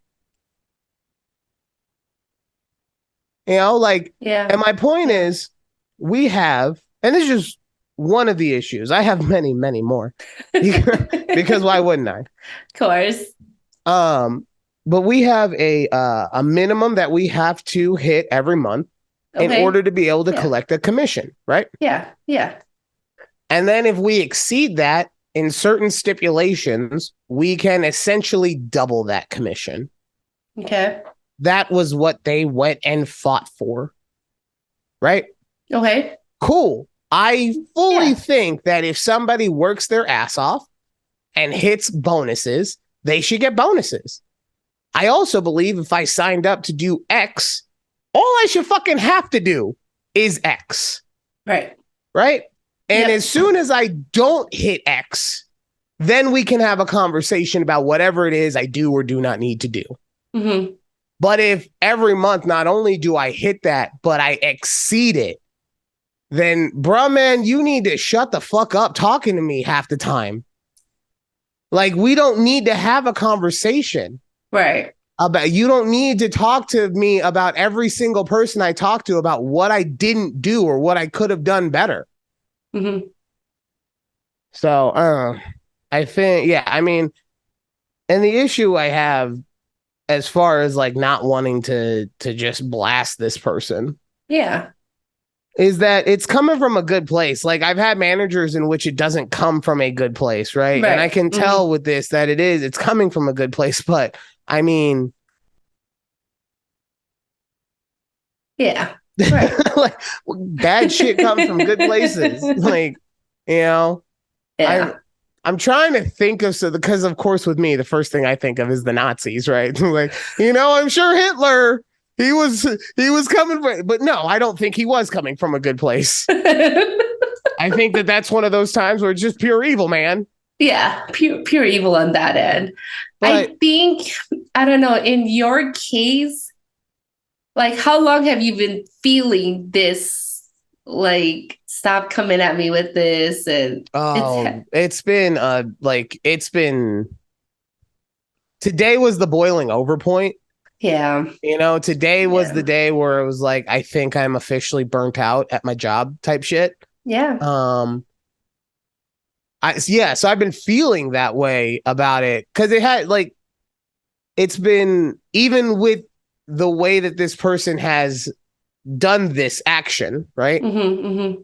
You know, like, Yeah. and my point Yeah. is, we have, and this is just one of the issues. I have many more because why wouldn't I? Of course. Um, but we have a minimum that we have to hit every month in Okay. order to be able to Yeah. collect a commission, right? Yeah. Yeah. And then if we exceed that in certain stipulations, we can essentially double that commission. Okay. That was what they went and fought for, right? Okay. Cool. I fully Yeah. think that if somebody works their ass off and hits bonuses, they should get bonuses. I also believe if I signed up to do X, all I should fucking have to do is X. Right. Right. And Yep. as soon as I don't hit X, then we can have a conversation about whatever it is I do or do not need to do. Mm-hmm. But if every month, not only do I hit that, but I exceed it, then, bruh, man, you need to shut the fuck up talking to me half the time. Like, we don't need to have a conversation Right. about, you don't need to talk to me about every single person I talk to about what I didn't do or what I could have done better. Mm-hmm. So, I think, yeah, I mean, and the issue I have as far as like not wanting to just blast this person Yeah. is that it's coming from a good place. Like I've had managers in which it doesn't come from a good place, right? And I Right. can Mm-hmm. tell with this that it's coming from a good place, but I mean, Yeah. Right. like bad shit comes from good places. Like You know, Yeah. I'm trying to think of because of course with me the first thing I think of is the Nazis, right? Like, I'm sure Hitler he was coming from, but no, I don't think he was coming from a good place. I think that's one of those times where it's just pure evil, man. Yeah, pure evil on that end. But I think, I don't know, in your case, like how long have you been feeling this, like stop coming at me with this? And it's been today was the boiling over point. yeah. Today was Yeah. the day where it was like, I think I'm officially burnt out at my job type shit. Yeah. So I've been feeling that way about it because it's been, even with the way that this person has done this action, right?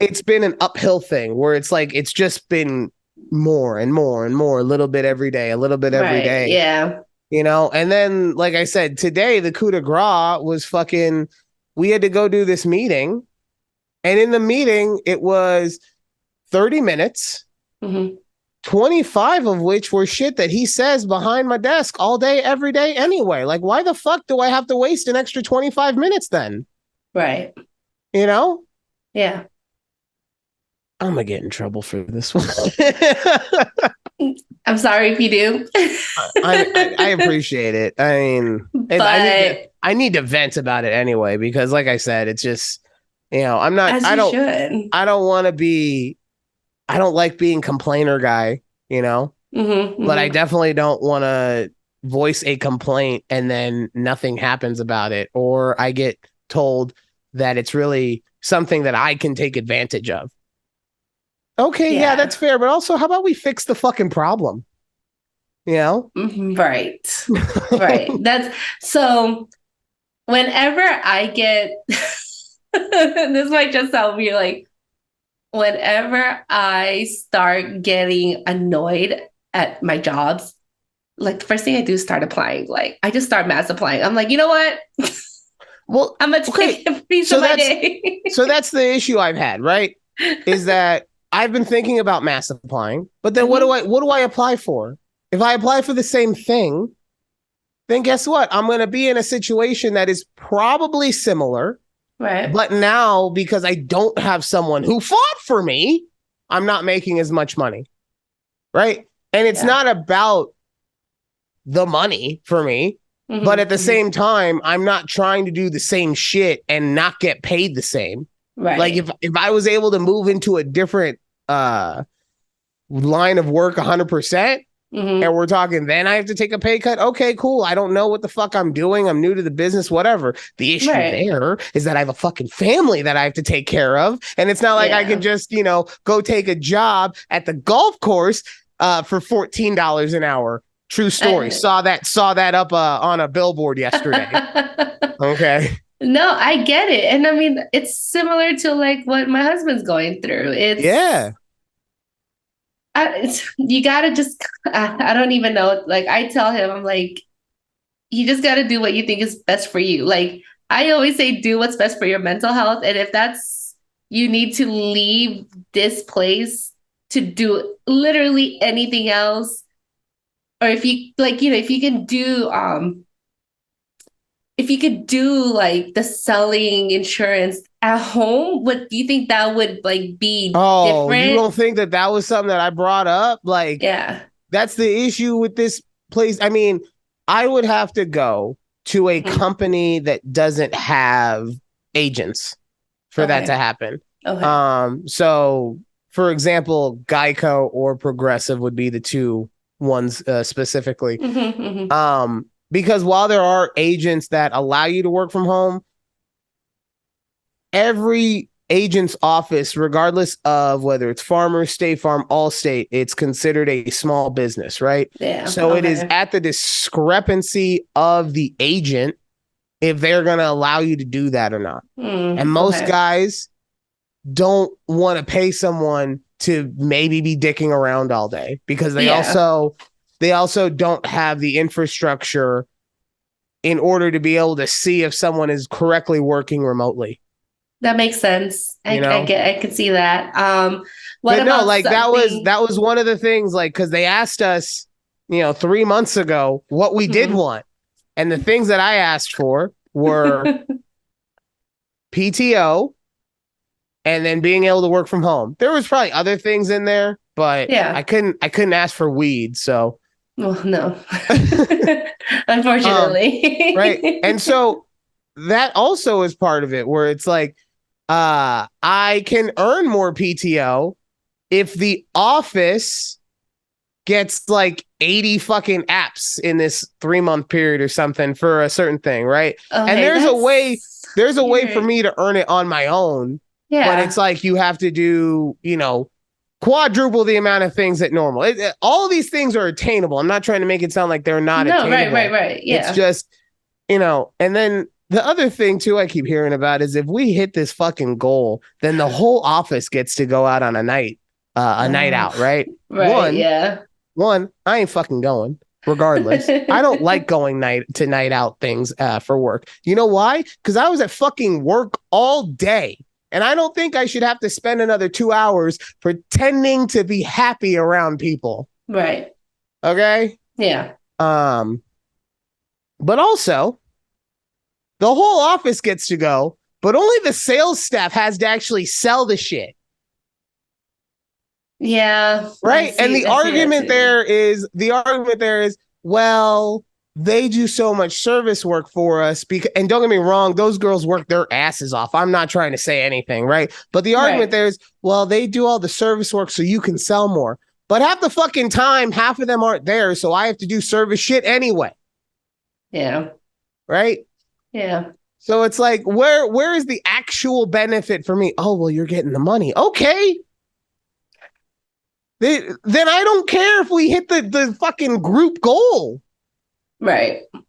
It's been an uphill thing where it's like, it's just been more and more and more, a little bit every day, a little bit every Right. day. Yeah. And then, like I said, today the coup de grace was fucking, we had to go do this meeting. And in the meeting, it was 30 minutes, 25 of which were shit that he says behind my desk all day, every day anyway. Like, why the fuck do I have to waste an extra 25 minutes then? Right. Yeah. I'm going to get in trouble for this one. I'm sorry if you do. I appreciate it. I mean, but I need to vent about it anyway, because like I said, it's just, I'm not, as you should. I don't want to be, I don't like being complainer guy, but I definitely don't want to voice a complaint and then nothing happens about it, or I get told that it's really something that I can take advantage of. Okay, yeah, that's fair. But also, how about we fix the fucking problem? Right. Right. That's so whenever I get this might just sound weird, like whenever I start getting annoyed at my jobs, like the first thing I do is start applying. Like I just start mass applying. I'm like, you know what? Well, I'm gonna take a piece of my day. So that's the issue I've had, right? Is that I've been thinking about mass applying, but then what do I apply for? If I apply for the same thing, then guess what? I'm going to be in a situation that is probably similar. Right. But now, because I don't have someone who fought for me, I'm not making as much money. Right. And it's not about the money for me. But at the same time, I'm not trying to do the same shit and not get paid the same. Right. Like if I was able to move into a different line of work 100%, and we're talking, then I have to take a pay cut. Okay, cool. I don't know what the fuck I'm doing. I'm new to the business, whatever. The issue there is that I have a fucking family that I have to take care of. And it's not like I can just, go take a job at the golf course for $14 an hour. True story. Saw that up on a billboard yesterday. Okay. No, I get it. And I mean, it's similar to like what my husband's going through. You gotta just, I don't even know. Like I tell him, I'm like, you just gotta do what you think is best for you. Like I always say, do what's best for your mental health. And if that's, you need to leave this place to do literally anything else, or if you like, if you can do, if you could do like the selling insurance at home, what do you think that would like be different? You don't think that was something that I brought up? Like, that's the issue with this place. I mean, I would have to go to a company that doesn't have agents for that to happen. So for example, Geico or Progressive would be the two ones specifically. Because while there are agents that allow you to work from home, every agent's office, regardless of whether it's Farmers, State Farm, Allstate, it's considered a small business, right? So it is at the discrepancy of the agent if they're going to allow you to do that or not. And most guys don't want to pay someone to maybe be dicking around all day because they also don't have the infrastructure in order to be able to see if someone is correctly working remotely. That makes sense. you know? I can see that. What But no, about like something? that was one of the things, like, because they asked us, 3 months ago what we did Mhm. want. And the things that I asked for were PTO and then being able to work from home. There was probably other things in there, but Yeah. I couldn't ask for weed. So Well, no. um right. Unfortunately. And so that also is part of it where it's like I can earn more PTO if the office gets like 80 fucking apps in this 3 month period or something for a certain thing, right? And Okay, that's there's a way for weird. me to earn it on my own, but it's Yeah. like you have to do, quadruple the amount of things at normal. All of these things are attainable. I'm not trying to make it sound like they're not No, attainable. right. It's Yeah. just, and then the other thing too I keep hearing about is if we hit this fucking goal, then the whole office gets to go out on a night Oh, out, right? right. One, Yeah. I ain't fucking going. Regardless, I don't like going night out things for work. You know why? Because I was at fucking work all day, and I don't think I should have to spend another 2 hours pretending to be happy around people. Right. Okay. Yeah. Um, but also the whole office gets to go, but only the sales staff has to actually sell the shit. Yeah. Right. And I see that too. the argument there is, well, they do so much service work for us because, and don't get me wrong, those girls work their asses off. I'm not trying to say anything, right? But the argument Right. there is, well, they do all the service work so you can sell more. But half the fucking time, half of them aren't there, so I have to do service shit anyway. Yeah. Right? Yeah. So it's like, where is the actual benefit for me? Oh, well, you're getting the money. Okay. Then I don't care if we hit the fucking group goal. Right. All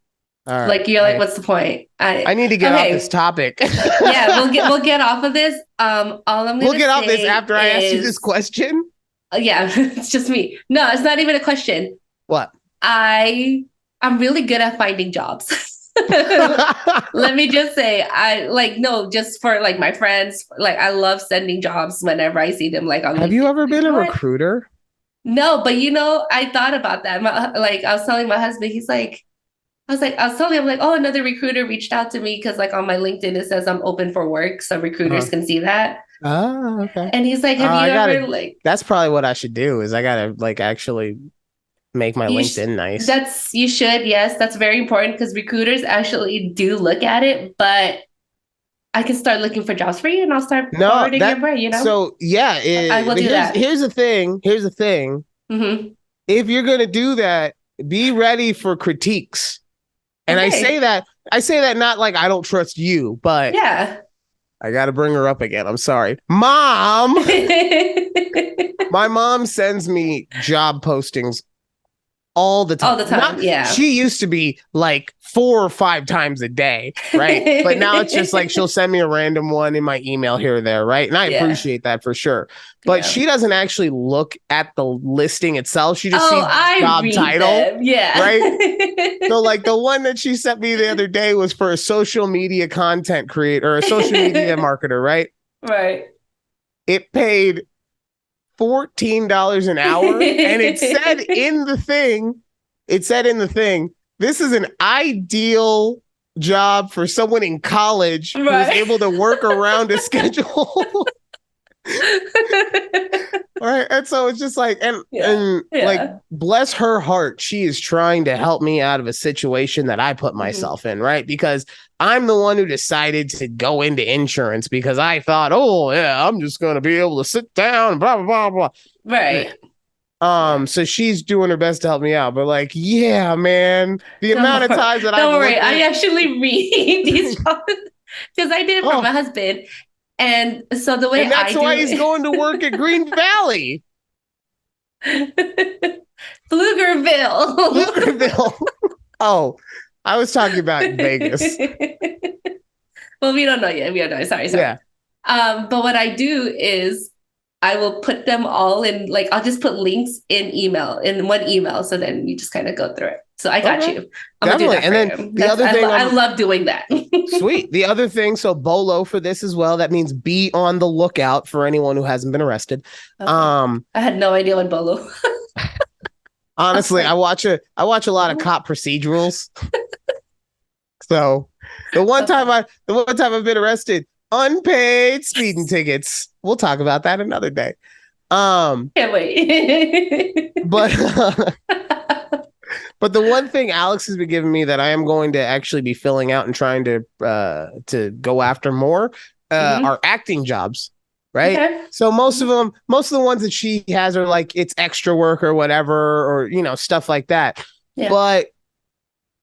right. Like you're like, what's the point? I need to get off this Okay. topic. Yeah, we'll get off of this. All I'm We'll gonna get off this say after I ask you this is, question. yeah, it's just me. No, it's not even a question. What? I'm really good at finding jobs. Let me just say, I like no, just for like my friends, like I love sending jobs whenever I see them like on Have you LinkedIn. ever Like, been you a know what? recruiter? No, but I thought about that. Like I was telling my husband, he's like, I was telling him like, oh, another recruiter reached out to me because like on my LinkedIn it says I'm open for work, so recruiters Uh-huh. can see that. Oh, okay. And he's like, have you I gotta. ever like That's probably what I should do. Is I gotta like actually make my LinkedIn nice. that's you should, yes, that's very important because recruiters actually do look at it, but I can start looking for jobs for you and I'll start No, forwarding your bread, you know? so yeah. I will But do that. here's the thing. Here's the thing. Hmm. If you're gonna do that, be ready for critiques. And Okay. I say that not like I don't trust you, but Yeah. I got to bring her up again. I'm sorry. Mom, my mom sends me job postings all the All time. the Not time. Yeah. She used to be like 4 or 5 times a day, right? But now it's just like she'll send me a random one in my email here or there, right? And I Yeah. appreciate that for sure. But Yeah. she doesn't actually look at the listing itself. She just Oh, sees the I job read title, them. Yeah. right? So like the one that she sent me the other day was for a social media content creator or a social media marketer, right? Right. It paid $14 an hour. And it said in the thing, this is an ideal job for someone in college who is Right. able to work around a schedule. All right. And so it's just like, Yeah. and like, Yeah. bless her heart, she is trying to help me out of a situation that I put Hmm. myself in, right? Because I'm the one who decided to go into insurance because I thought, oh yeah, I'm just gonna be able to sit down, blah blah blah blah. Right. Yeah. So she's doing her best to help me out, but like, yeah, man, the amount of times that I've Don't worry. looked I at, actually read these jobs because I did it for oh, my husband. And so the way and I that's why he's do going to work at Green Valley, Pflugerville. Pflugerville. Oh, I was talking about Vegas. Well, we don't know yet. We don't know. Sorry. Yeah. But what I do is I will put them all in, like, I'll just put links in one email. So then you just kind of go through it. So I got Okay. you. I'm going to do Definitely. that And for then you. the other thing I love doing that. sweet. The other thing, so Bolo for this as well. That means be on the lookout for anyone who hasn't been arrested. Okay. I had no idea what Bolo. Honestly, I watch a lot of cop procedurals. So the one time I've been arrested, unpaid speeding tickets. We'll talk about that another day. Can't wait. But but the one thing Alex has been giving me that I am going to actually be filling out and trying to go after more are acting jobs, right? Okay. So most of the ones that she has are like it's extra work or whatever, or stuff like that. Yeah. But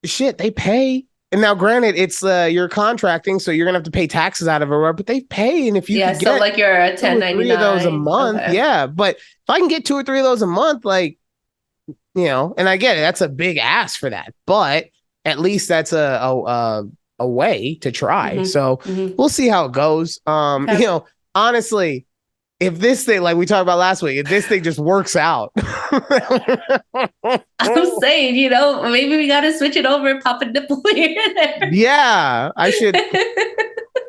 shit, they pay. And now, granted, it's you're contracting, so you're gonna have to pay taxes out of it, but they pay. And if you could so get like you're a 1099 3 of those a month, okay. yeah. But if I can get 2 or 3 of those a month, like and I get it, that's a big ask for that, but at least that's a way to try. So we'll see how it goes. Okay. Honestly, if this thing, like we talked about last week, if this thing just works out, I'm saying, maybe we got to switch it over and pop a nipple here and there. Yeah, I should.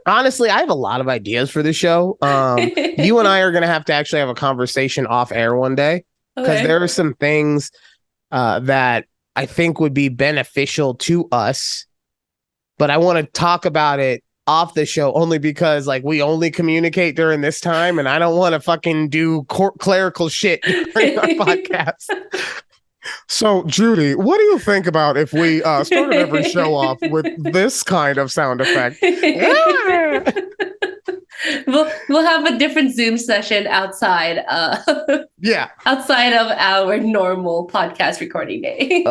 Honestly, I have a lot of ideas for the show. You and I are going to actually have a conversation off air one day because there are some things that I think would be beneficial to us, but I want to talk about it off the show only because like we only communicate during this time and I don't want to fucking do clerical shit during our podcast. So, Judy, what do you think about if we started every show off with this kind of sound effect? We'll have a different Zoom session outside. Outside of our normal podcast recording day.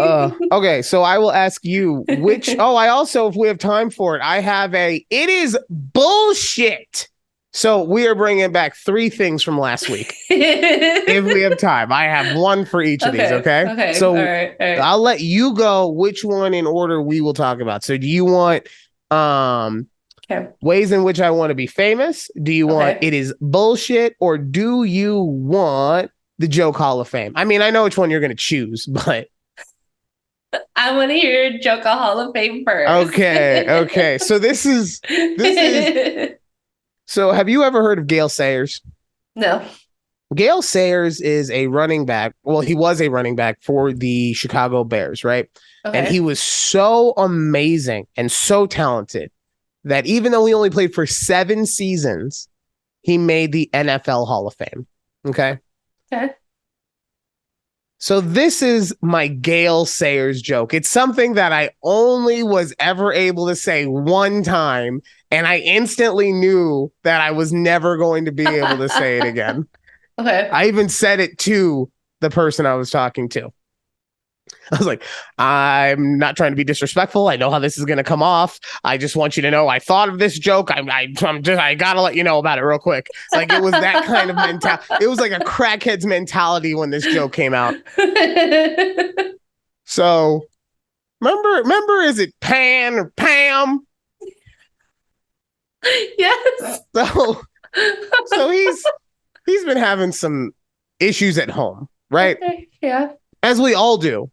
Okay, so I will ask you which. I also, if we have time for it, I have it is bullshit. So we are bringing back 3 things from last week. If we have time, I have one for each of these. Okay. So all right. I'll let you go. Which one in order we will talk about? So do you want ways in which I want to be famous? Do you want it is bullshit, or do you want the Joke Hall of Fame? I mean, I know which one you're going to choose, but I want to hear Joke Hall of Fame first. Okay. So this is. So have you ever heard of Gale Sayers? No. Gale Sayers is a running back. Well, he was a running back for the Chicago Bears, right? Okay. And he was so amazing and so talented that even though he only played for 7 seasons, he made the NFL Hall of Fame. Okay. So this is my Gale Sayers joke. It's something that I only was ever able to say one time, and I instantly knew that I was never going to be able to say it again. Okay. I even said it to the person I was talking to. I was like, I'm not trying to be disrespectful. I know how this is going to come off. I just want you to know I thought of this joke. I got to let you know about it real quick. Like it was that kind of mentality. It was like a crackhead's mentality when this joke came out. So remember, is it Pan or Pam? Yes. So he's been having some issues at home, right? Okay. Yeah. As we all do.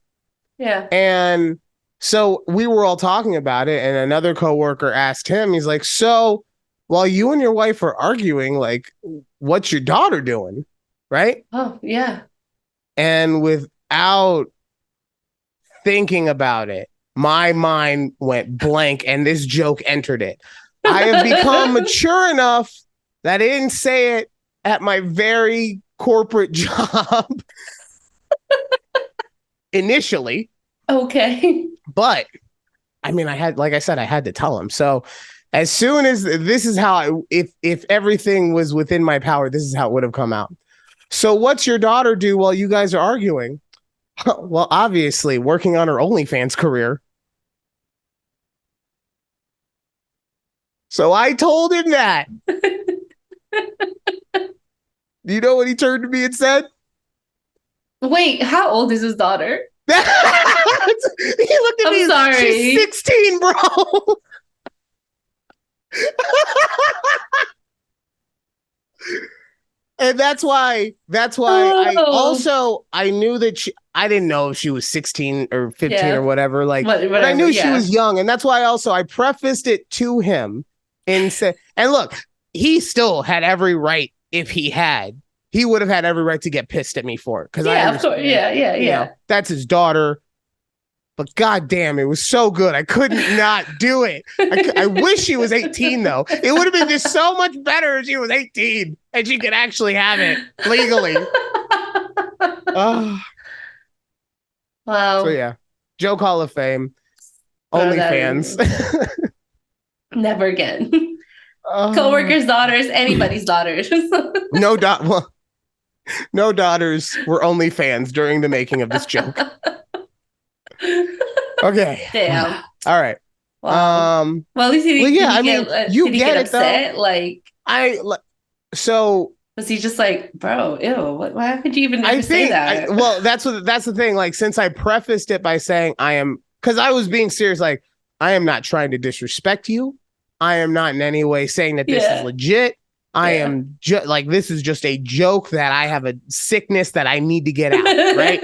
Yeah. And so we were all talking about it, and another coworker asked him, he's like, so while you and your wife are arguing, like, what's your daughter doing? Right? Oh, yeah. And without thinking about it, my mind went blank and this joke entered it. I have become mature enough that I didn't say it at my very corporate job. Initially. Okay. But I mean, I had to tell him. So as soon as this is how if everything was within my power, this is how it would have come out. So what's your daughter do while you guys are arguing? Well, obviously working on her OnlyFans career. So I told him that. You know what he turned to me and said? Wait, how old is his daughter? He looked at me. I'm sorry. She's 16, bro. And that's why I knew that I didn't know if she was 16 or 15 or whatever, like, but I knew she was young. And that's why also I prefaced it to him and said, and look, he still had every right. If he would have had every right to get pissed at me for it. Cause of course. Yeah. That's his daughter. But goddamn, it was so good. I couldn't not do it. I wish she was 18, though. It would have been just so much better if she was 18 and she could actually have it legally. Oh. Wow. So, yeah. Joke Hall of Fame. OnlyFans. Never again. Coworkers' daughters, anybody's daughters. No daughters were OnlyFans during the making of this joke. Okay. Damn. All right. Wow. Well, at least you get upset. Though. So was he just like, bro, ew, why would you even say that? That's the thing. Like, since I prefaced it by saying because I was being serious, like, I am not trying to disrespect you. I am not in any way saying that this is legit. I am just like, this is just a joke that I have a sickness that I need to get out. Right.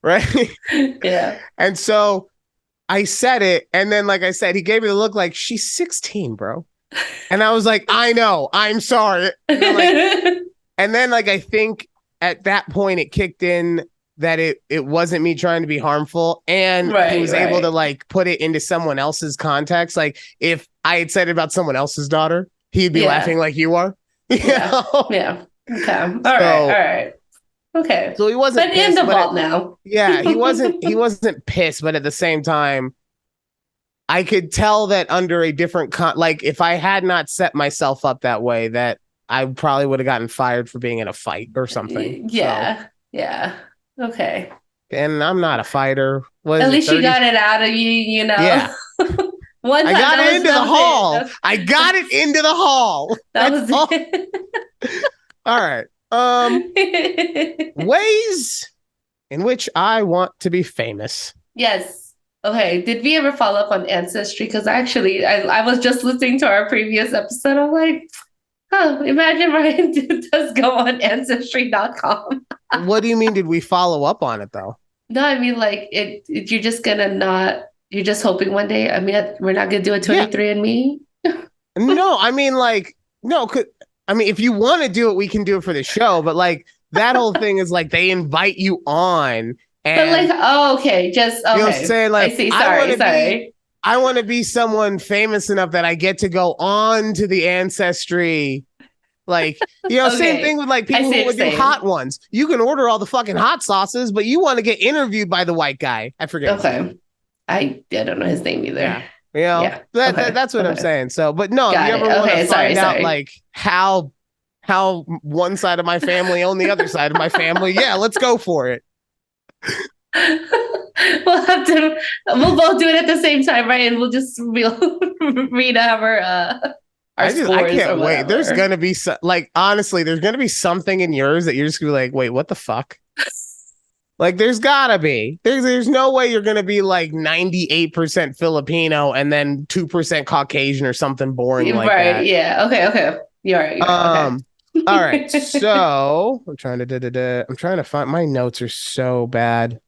Right. Yeah. And so I said it. And then, like I said, he gave me the look like, she's 16, bro. And I was like, I know, I'm sorry. And then I think at that point it kicked in that it wasn't me trying to be harmful. And he was able to put it into someone else's context. Like, if I had said it about someone else's daughter, he'd be laughing like you are. Yeah. Okay. All right. Okay. So he wasn't but in the vault now. Yeah, he wasn't pissed, but at the same time, I could tell that under a different if I had not set myself up that way, that I probably would have gotten fired for being in a fight or something. Yeah. So. Yeah. Okay. And I'm not a fighter. At least you got it out of you, Yeah. I got it into the hall. I got it into the hall. That was it. All right. Ways in which I want to be famous. Yes. Okay. Did we ever follow up on Ancestry? Because actually, I was just listening to our previous episode. I'm like, imagine Ryan does go on Ancestry.com. What do you mean? Did we follow up on it though? No, I mean, you're just gonna not. You're just hoping one day. I mean, we're not gonna do a 23andMe. No, I mean, no. If you want to do it, we can do it for the show. But that whole thing is they invite you on. And, but okay, just okay. You know what I'm saying? I see. Sorry. I want to be someone famous enough that I get to go on to the Ancestry. Okay. Same thing with people who would do hot ones. You can order all the fucking hot sauces, but you want to get interviewed by the white guy. I forget. Okay. I don't know his name either. Yeah. That's what I'm saying. So, but no, if you ever want to find out how one side of my family owned the other side of my family, let's go for it. We'll both do it at the same time, right? And we'll read our scores. I can't wait. There's gonna be honestly, there's gonna be something in yours that you're just gonna be like, wait, what the fuck? There's gotta be. There's no way you're gonna be 98% Filipino and then 2% Caucasian or something boring like that. Right? Yeah. Okay. You're right. Okay. All right. So I'm trying to find my notes are so bad.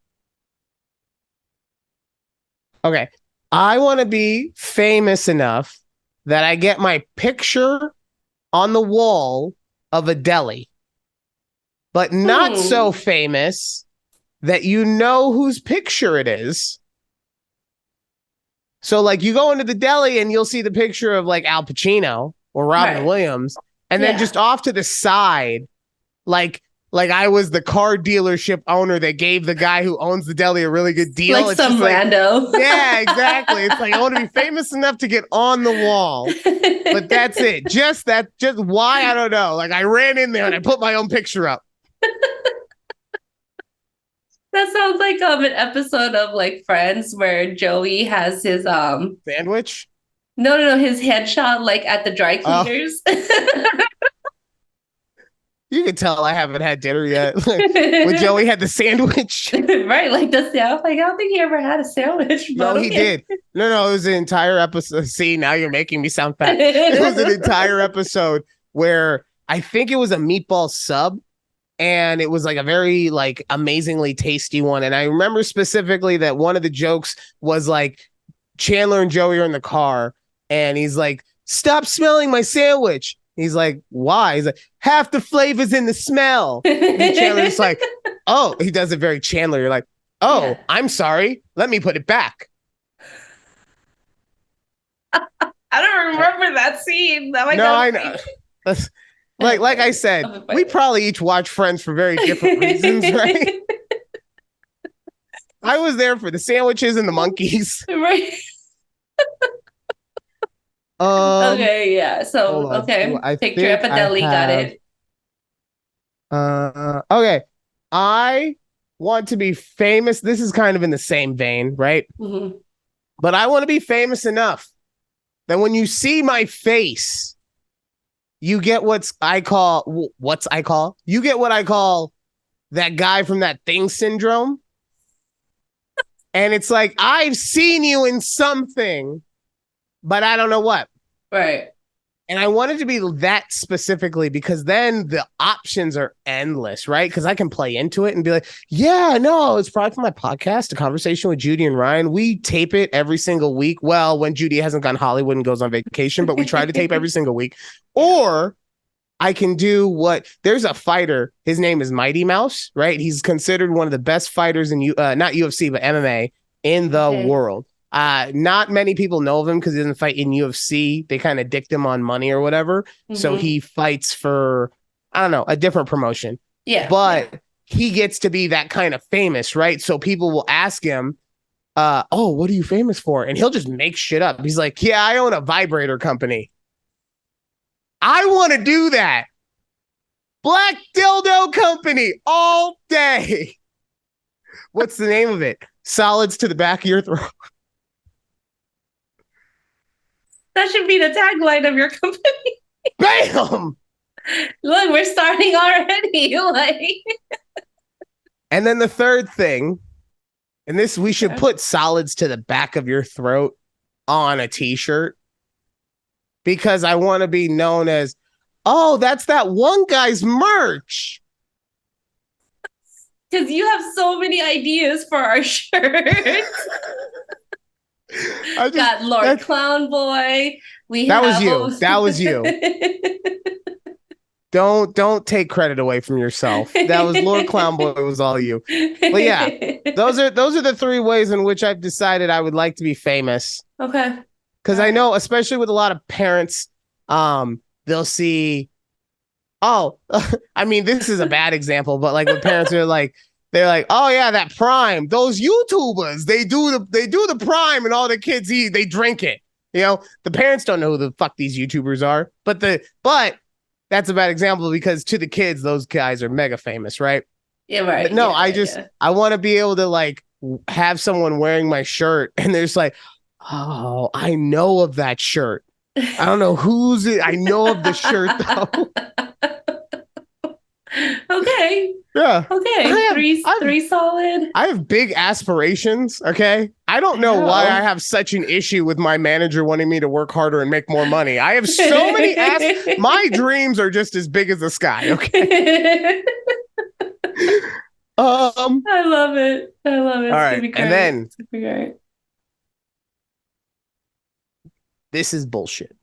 Okay. I want to be famous enough that I get my picture on the wall of a deli, but not so famous that you know whose picture it is. So you go into the deli and you'll see the picture of Al Pacino or Robin Williams, and then just off to the side, I was the car dealership owner that gave the guy who owns the deli a really good deal. It's some rando. Yeah, exactly. It's I want to be famous enough to get on the wall, but that's it. Just why, I don't know. I ran in there and I put my own picture up. That sounds like an episode of Friends where Joey has his sandwich. No, his headshot at the dry cleaners. You can tell I haven't had dinner yet. When Joey had the sandwich. Right, I don't think he ever had a sandwich. No, he did. No, it was an entire episode. See, now you're making me sound fat. It was an entire episode where I think it was a meatball sub, and it was like a very like amazingly tasty one. And I remember specifically that one of the jokes was like Chandler and Joey are in the car, and he's like, "Stop smelling my sandwich." He's like, "Why?" He's like, "Half the flavor's in the smell." And Chandler's like, "Oh," he does it very Chandler. You're like, "Oh, yeah. I'm sorry. Let me put it back." I don't remember that scene. No, I know. That's, like I said, we probably each watch Friends for very different reasons, right? I was there for the sandwiches and the monkeys. Right. Okay, yeah. So, okay. Picture up a deli, got it. Okay. I want to be famous. This is kind of in the same vein, right? Mm-hmm. But I want to be famous enough that when you see my face, you get you get what I call that guy from That Thing syndrome. And it's like, I've seen you in something, but I don't know what. Right. And I wanted to be that specifically because then the options are endless, right? Because I can play into it and be like, yeah, no, it's probably for my podcast, A Conversation with Judy and Ryan. We tape it every single week. Well, when Judy hasn't gone Hollywood and goes on vacation, but we try to tape every single week. Or I can do there's a fighter. His name is Mighty Mouse, right? He's considered one of the best fighters in not UFC, but MMA in the world. Not many people know of him because he doesn't fight in UFC. They kind of dicked him on money or whatever. Mm-hmm. So he fights for, I don't know, a different promotion. Yeah. But he gets to be that kind of famous, right? So people will ask him, oh, what are you famous for? And he'll just make shit up. He's like, yeah, I own a vibrator company. I want to do that. Black Dildo Company all day. What's the name of it? Solids to the back of your throat. That should be the tagline of your company. Bam! Look, we're starting already. And then the third thing, and this, we should put solids to the back of your throat on a t-shirt, because I want to be known as, oh, that's that one guy's merch. Because you have so many ideas for our shirts. Got Lord Clown Boy. That was you. Don't take credit away from yourself. That was Lord Clown Boy. It was all you. But yeah, those are the three ways in which I've decided I would like to be famous. Okay. Because I know, especially with a lot of parents, they'll see. Oh, I mean, this is a bad example, but like when parents are like, they're like, oh yeah, that Prime, those YouTubers, they do the Prime, and all the kids they drink it. You know, the parents don't know who the fuck these YouTubers are, but that's a bad example because to the kids, those guys are mega famous, right? Yeah, right. But no, I want to be able to like have someone wearing my shirt, and they're just like, oh, I know of that shirt. I don't know who's it. I know of the shirt though. Okay. Yeah. Okay. Three solid. I have big aspirations. Okay. I don't know why I have such an issue with my manager wanting me to work harder and make more money. I have so many my dreams are just as big as the sky. Okay. I love it. All right. And then this is bullshit.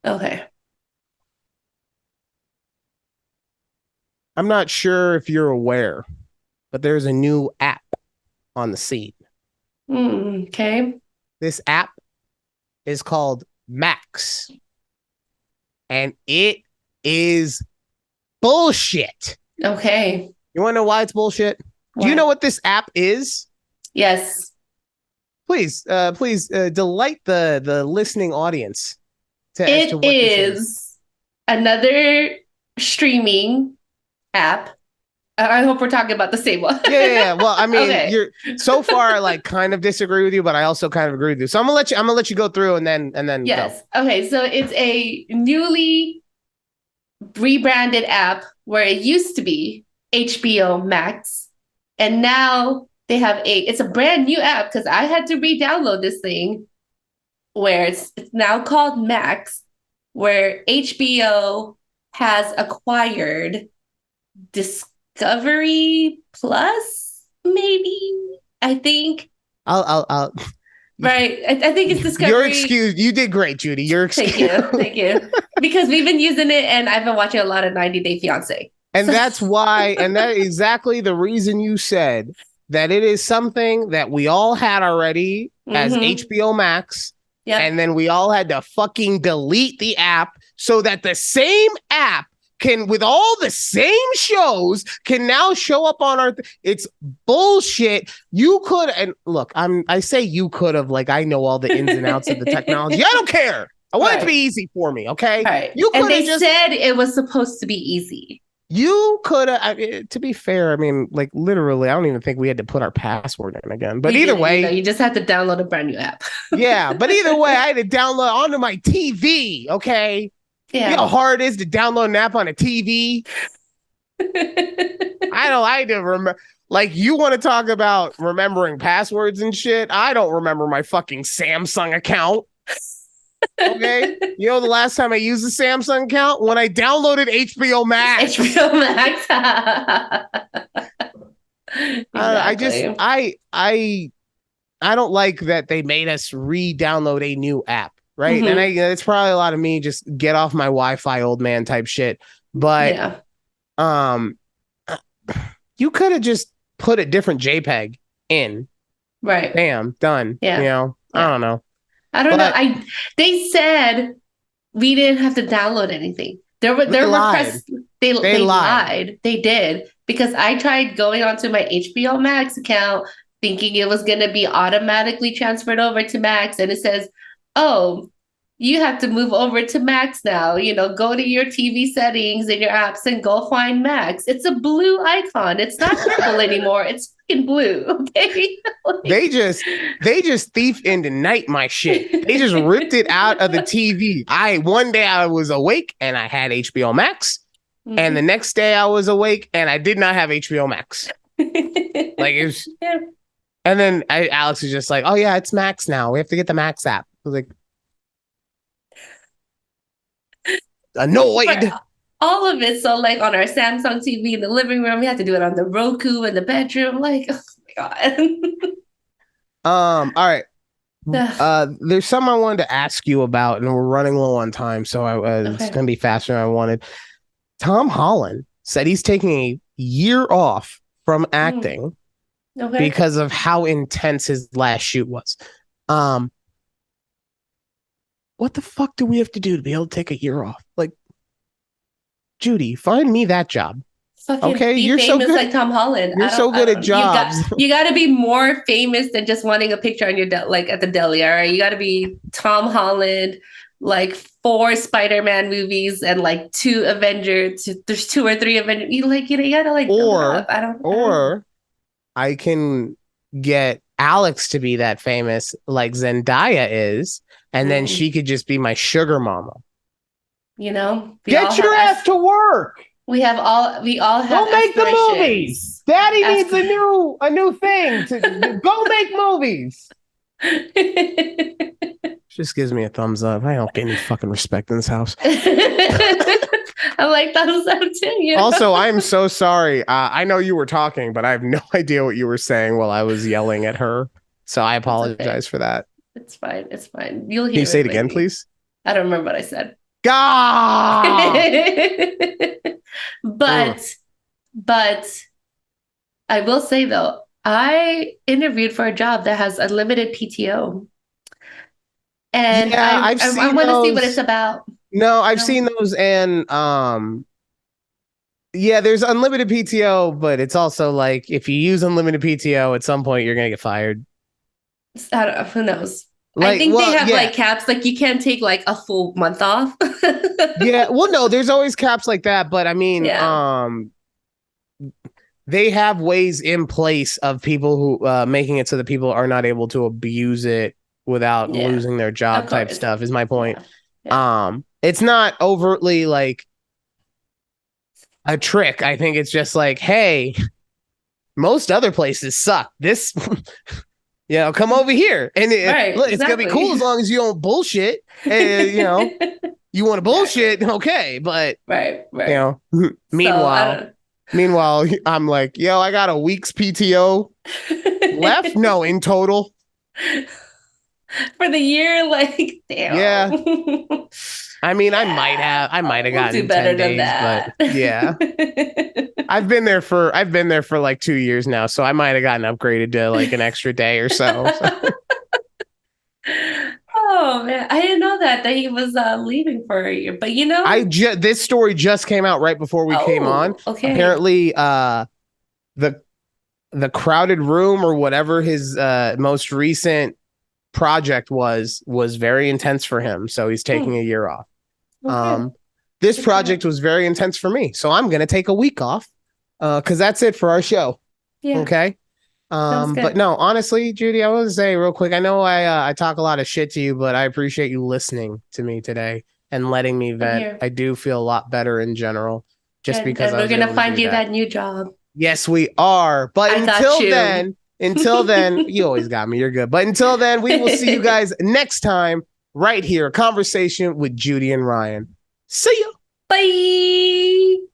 Okay. I'm not sure if you're aware, but there's a new app on the scene. Okay. This app is called Max. And it is bullshit. Okay. You want to know why it's bullshit? Why? Do you know what this app is? Yes. Please delight the listening audience. It is another streaming app. I hope we're talking about the same one. Yeah. Well, I mean, you're so far like kind of disagree with you, but I also kind of agree with you. So I'm gonna let you go through and then yes. Go. Okay. So it's a newly rebranded app where it used to be HBO Max, and now they have it's a brand new app because I had to re-download this thing, where it's now called Max, where HBO has acquired Discovery Plus, maybe. I think. I'll Right. I think it's You're Discovery. excused. You did great, Judy. You're excused. Thank you. Thank you. Because we've been using it and I've been watching a lot of 90 Day Fiance. And So, that's why, and that is exactly the reason you said that it is something that we all had already as HBO Max. Yep. And then we all had to fucking delete the app so that the same app can, with all the same shows, can now show up on our. It's bullshit. You could, and look, I say you could have, like I know all the ins and outs of the technology. I don't care. I want it to be easy for me. Okay. Right. You could and they just said it was supposed to be easy. You could have, to be fair, I mean, like literally, I don't even think we had to put our password in again. But either way, you just had to download a brand new app. Yeah, but either way, I had to download onto my TV. Okay, yeah. You know how hard it is to download an app on a TV. I had to remember. Like, you want to talk about remembering passwords and shit? I don't remember my fucking Samsung account. Okay, you know the last time I used the Samsung account when I downloaded HBO Max. HBO Max. Exactly. I don't like that they made us re-download a new app, right? And it's probably a lot of me just get off my Wi-Fi old man type shit. But you could have just put a different JPEG in. Right. Bam, done. Yeah. You know, I don't know. I don't know. They said we didn't have to download anything. They lied. They lied. They did, because I tried going onto my HBO Max account thinking it was going to be automatically transferred over to Max, and it says, "Oh, you have to move over to Max now. You know, go to your TV settings and your apps and go find Max." It's a blue icon. It's not purple anymore. It's fucking blue. Okay. They just thief into night my shit. They just ripped it out of the TV. One day I was awake and I had HBO Max, and the next day I was awake and I did not have HBO Max. Like it was, and then Alex was just like, "Oh yeah, it's Max now. We have to get the Max app." I was like, annoyed. All of it. So like on our Samsung TV in the living room, we had to do it on the Roku in the bedroom. Like, oh my God. All right. There's something I wanted to ask you about, and we're running low on time, so it's gonna be faster than I wanted. Tom Holland said he's taking a year off from acting because of how intense his last shoot was. What the fuck do we have to do to be able to take a year off? Like, Judy, find me that job. Okay, you're famous so good. Like Tom Holland. You're so good at jobs. You got to be more famous than just wanting a picture on your like at the deli. All right, you got to be Tom Holland, like 4 Spider-Man movies and like 2 Avengers. There's 2 or 3 Avengers. You gotta like. Or I can get Alex to be that famous, like Zendaya is, and then she could just be my sugar mama. You know, get your ass to work. We all have. Go make the movies. Daddy needs a new thing to go make movies. Just gives me a thumbs up. I don't get any fucking respect in this house. I like thumbs up too. You know? Also, I'm so sorry. I know you were talking, but I have no idea what you were saying while I was yelling at her. So I apologize for that. It's fine. It's fine. You'll hear. Can you say it again, please? I don't remember what I said. God. But I will say though, I interviewed for a job that has unlimited PTO, and I want to see what it's about. No, I've seen those, and there's unlimited PTO, but it's also like if you use unlimited PTO, at some point you're gonna get fired. I don't know, who knows? Like, I think they have like caps, like you can't take like a full month off. Well, no, there's always caps like that, but I mean, they have ways in place of people who making it so that people are not able to abuse it without losing their job type stuff is my point. It's not overtly like a trick. I think it's just like, hey, most other places suck. come over here. And Right, look, it's going to be cool as long as you don't bullshit. And, you want to bullshit, okay. But, right. meanwhile, I'm like, I got a week's PTO left. No, in total. For the year, like, damn. Yeah. I mean, I might have gotten do better 10 days, than that. but yeah. I've been there for like 2 years now, so I might have gotten upgraded to like an extra day or so. Oh man, I didn't know that he was leaving for a year. But this story just came out right before we came on. Okay. Apparently, the crowded room or whatever his most recent project was very intense for him, so he's taking a year off. Okay. This project was very intense for me, so I'm gonna take a week off because that's it for our show. Yeah. Okay. But no, honestly, Judy, I want to say real quick, I know I talk a lot of shit to you, but I appreciate you listening to me today and letting me vent. I do feel a lot better in general, just because we're gonna find you that new job. Yes, we are. But until then, you always got me. You're good. But until then, we will see you guys next time right here. A conversation with Judy and Ryan. See ya. Bye.